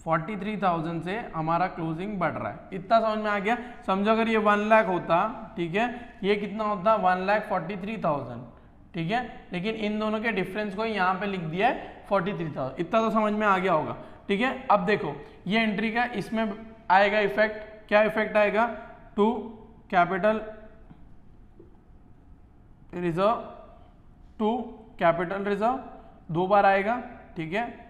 43,000 से हमारा क्लोजिंग बढ़ रहा है, इतना समझ में आ गया। समझो अगर ये 1 लाख होता, ठीक है, ये कितना होता 1,43,000, ठीक है, लेकिन इन दोनों के डिफरेंस को यहाँ पे लिख दिया है 43,000, इतना तो समझ में आ गया होगा, ठीक है। अब देखो ये एंट्री का इसमें आएगा इफेक्ट, क्या इफेक्ट आएगा to capital reserve to capital reserve, 2 बार आएगा, ठीक है।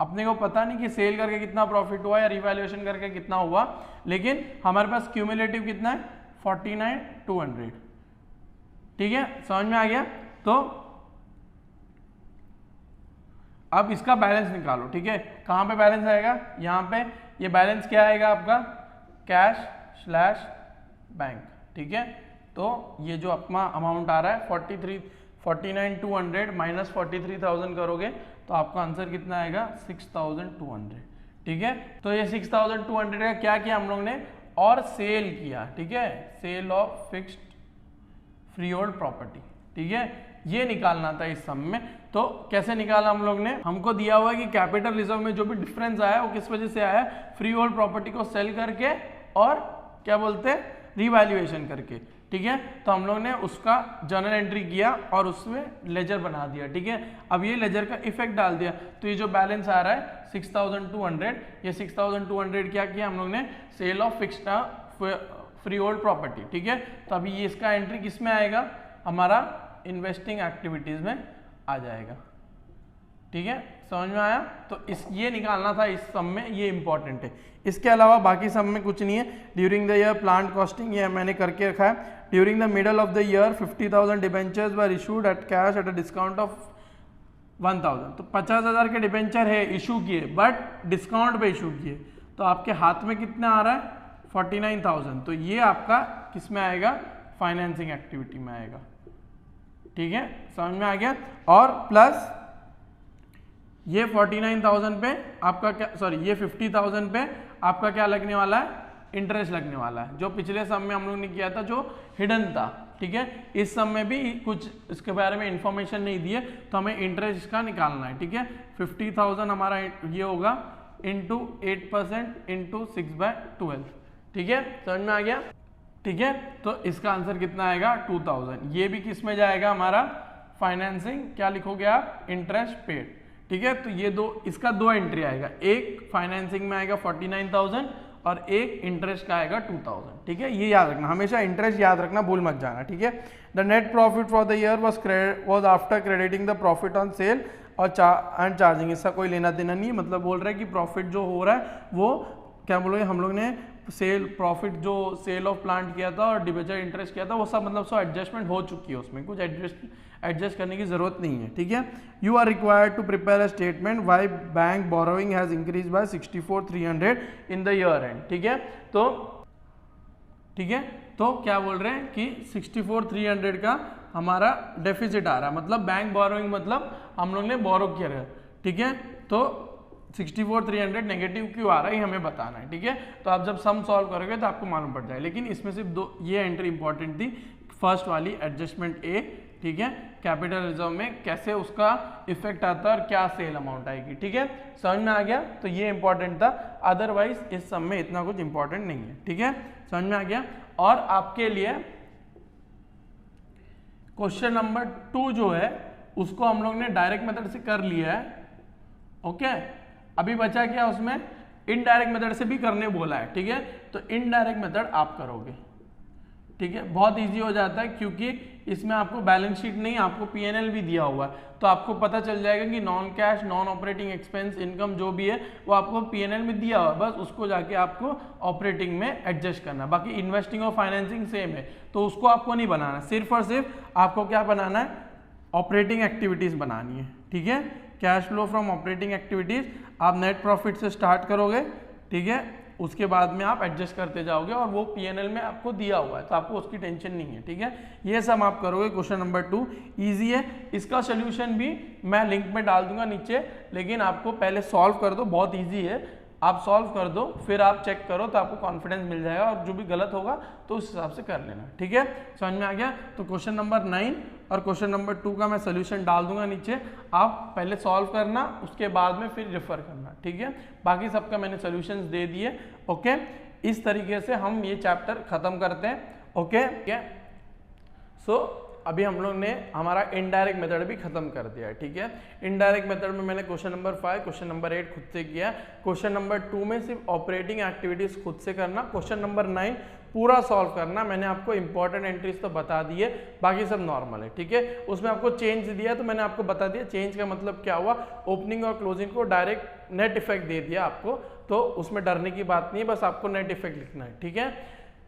अपने को पता नहीं कि सेल करके कितना प्रॉफिट हुआ या रिवैल्यूएशन करके कितना हुआ, लेकिन हमारे पास क्यूमुलेटिव कितना है 49,200, ठीक है, समझ में आ गया। तो अब इसका बैलेंस निकालो, ठीक है, कहाँ पे बैलेंस आएगा यहाँ पे, ये बैलेंस क्या आएगा आपका कैश स्लैश बैंक, ठीक है। तो ये जो अपना अमाउंट आ रहा है 49,200 माइनस 43,000 करोगे तो आपका आंसर कितना आएगा 6,200, ठीक है। तो ये 6,200 का क्या किया हम लोग ने और सेल किया, ठीक है, sale of fixed freehold property, ठीक है, ये निकालना था इस सम में। तो कैसे निकाला हम लोग ने, हमको दिया हुआ है कि कैपिटल रिजर्व में जो भी डिफरेंस आया वो किस वजह से आया, फ्री होल्ड प्रॉपर्टी को सेल करके और क्या बोलते हैं रीवैल्यूएशन करके, ठीक है। तो हम लोग ने उसका जर्नल एंट्री किया और उसमें लेजर बना दिया, ठीक है। अब ये लेजर का इफेक्ट डाल दिया, तो ये जो बैलेंस आ रहा है 6,200, ये 6,200 क्या किया हम लोग ने sale of fixed freehold property, ठीक है। तो अभी ये इसका एंट्री किस में आएगा हमारा इन्वेस्टिंग एक्टिविटीज में आ जाएगा, ठीक है, समझ में आया। तो ये निकालना था इस सम में, ये इंपॉर्टेंट है। इसके अलावा बाकी सम में कुछ नहीं है। During the year plant costing ये मैंने करके रखा है। During the middle of the year 50,000 debentures were issued at cash at a discount of 1,000, तो 50,000 के डिबेंचर है इशू किए बट डिस्काउंट पे इशू किए, तो आपके हाथ में कितना आ रहा है 49,000, तो ये आपका किस में आएगा फाइनेंसिंग एक्टिविटी में आएगा, ठीक है, समझ में आ गया। और प्लस ये 49,000 पे आपका क्या, सॉरी ये 50,000 पे आपका क्या लगने वाला है, इंटरेस्ट लगने वाला है, जो पिछले सम में हम लोग ने किया था जो हिडन था। ठीक है, इस सम में भी कुछ इसके बारे में इंफॉर्मेशन नहीं दी है, तो हमें इंटरेस्ट इसका निकालना है। ठीक है, 50,000 हमारा ये होगा इंटू 8% इंटू 6/12। ठीक है, समझ में आ गया। ठीक है, तो इसका आंसर कितना आएगा 2000। ये भी किस में जाएगा हमारा, फाइनेंसिंग, क्या लिखोगे आप, इंटरेस्ट पेड। ठीक है, तो ये दो, इसका दो एंट्री आएगा, एक फाइनेंसिंग में आएगा 49,000 और एक इंटरेस्ट का आएगा 2000। ठीक है, ये याद रखना, हमेशा इंटरेस्ट याद रखना, भूल मत जाना। ठीक है, the net profit for the year was after crediting the profit on cell और एंड चार्जिंग। इसका कोई लेना देना नहीं, मतलब बोल रहा है कि प्रॉफिट जो हो रहा है वो क्या बोलोगे, हम लोग ने सेल प्रॉफिट जो सेल ऑफ प्लांट किया था और डिबेंचर इंटरेस्ट किया था वो सब मतलब सब एडजस्टमेंट हो चुकी है, उसमें कुछ एडजस्ट करने की जरूरत नहीं है। ठीक है, you are required to prepare a statement why bank borrowing has increased by 64,300 in the year end. ठीक है, तो क्या बोल रहे हैं कि 64,300 का हमारा डेफिसिट आ रहा है, मतलब बैंक बोरोइंग, मतलब हम लोग ने बोरो किया है। ठीक है, तो 64,300 नेगेटिव क्यों आ रहा है हमें बताना है। ठीक है, तो आप जब सम सॉल्व करोगे तो आपको मालूम पड़ जाएगा, लेकिन इसमें सिर्फ दो ये एंट्री इंपॉर्टेंट थी, फर्स्ट वाली एडजस्टमेंट ए। ठीक है, कैपिटल रिजर्व में कैसे उसका इफेक्ट आता है और क्या सेल अमाउंट आएगी। ठीक है, समझ में आ गया, तो ये इंपॉर्टेंट था, अदरवाइज इस सम में इतना कुछ इंपॉर्टेंट नहीं है। ठीक है, समझ में आ गया। और आपके लिए क्वेश्चन नंबर 2 जो है उसको हम लोग ने डायरेक्ट मेथड से कर लिया है। ओके, अभी बचा क्या, उसमें इनडायरेक्ट मेथड से भी करने बोला है। ठीक है, तो इनडायरेक्ट मेथड आप करोगे। ठीक है, बहुत इजी हो जाता है क्योंकि इसमें आपको बैलेंस शीट नहीं, आपको पीएनएल भी दिया हुआ है, तो आपको पता चल जाएगा कि non cash, non operating expense, income जो भी है वो आपको पीएनएल में दिया हुआ है, बस उसको जाके आपको ऑपरेटिंग में एडजस्ट करना। बाकी इन्वेस्टिंग और फाइनेंसिंग सेम है, तो उसको आपको नहीं बनाना, सिर्फ और सिर्फ आपको क्या बनाना है, ऑपरेटिंग एक्टिविटीज बनानी है। ठीक है, cash flow from operating activities आप नेट प्रॉफिट से स्टार्ट करोगे। ठीक है, उसके बाद में आप एडजस्ट करते जाओगे और वो पीएनएल में आपको दिया हुआ है, तो आपको उसकी टेंशन नहीं है। ठीक है, ये सब आप करोगे। क्वेश्चन नंबर 2 इजी है, इसका सोल्यूशन भी मैं लिंक में डाल दूंगा नीचे, लेकिन आपको पहले सॉल्व कर दो, बहुत इजी है, आप सॉल्व कर दो, फिर आप चेक करो तो आपको कॉन्फिडेंस मिल जाएगा, और जो भी गलत होगा तो उस हिसाब से कर लेना। ठीक है, समझ में आ गया। तो क्वेश्चन नंबर 9 और क्वेश्चन नंबर 2 का मैं सोल्यूशन डाल दूंगा नीचे, आप पहले सॉल्व करना, उसके बाद में फिर रेफर करना। ठीक है, बाकी सबका मैंने सोल्यूशंस दे दिए। ओके, इस तरीके से हम ये चैप्टर खत्म करते हैं। ओके, ठीक है, सो अभी हम लोग ने हमारा इनडायरेक्ट मेथड भी खत्म कर दिया है। ठीक है, इनडायरेक्ट मेथड में मैंने क्वेश्चन नंबर 5, क्वेश्चन नंबर 8 खुद से किया, क्वेश्चन नंबर 2 में सिर्फ ऑपरेटिंग एक्टिविटीज खुद से करना, क्वेश्चन नंबर 9 पूरा सॉल्व करना। मैंने आपको इंपॉर्टेंट एंट्रीज तो बता दी है, बाकी सब नॉर्मल है। ठीक है, उसमें आपको चेंज दिया तो मैंने आपको बता दिया चेंज का मतलब क्या हुआ, ओपनिंग और क्लोजिंग को डायरेक्ट नेट इफेक्ट दे दिया आपको, तो उसमें डरने की बात नहीं है, बस आपको नेट इफेक्ट लिखना है। ठीक है,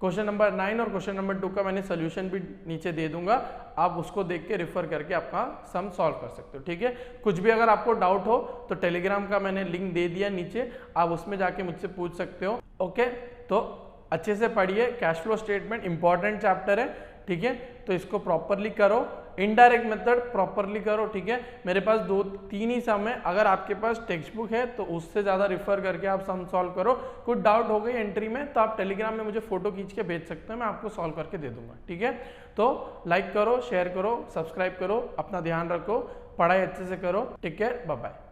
क्वेश्चन नंबर 9 और क्वेश्चन नंबर 2 का मैंने सोल्यूशन भी नीचे दे दूंगा, आप उसको देख के रेफर करके आपका सम सॉल्व कर सकते हो। ठीक है, कुछ भी अगर आपको डाउट हो तो टेलीग्राम का मैंने लिंक दे दिया नीचे, आप उसमें जाके मुझसे पूछ सकते हो। ओके, तो अच्छे से पढ़िए, cash flow statement important chapter है। ठीक है, तो इसको प्रॉपरली करो, इनडायरेक्ट मेथड प्रॉपरली करो। ठीक है, मेरे पास 2-3 ही सम है, अगर आपके पास टेक्स्ट बुक है तो उससे ज़्यादा रेफर करके आप सम सॉल्व करो। कुछ डाउट हो गई एंट्री में तो आप टेलीग्राम में मुझे फोटो खींच के भेज सकते हो, मैं आपको सॉल्व करके दे दूंगा। ठीक है, तो लाइक करो, शेयर करो, सब्सक्राइब करो, अपना ध्यान रखो, पढ़ाई अच्छे से करो। Take care, bye bye.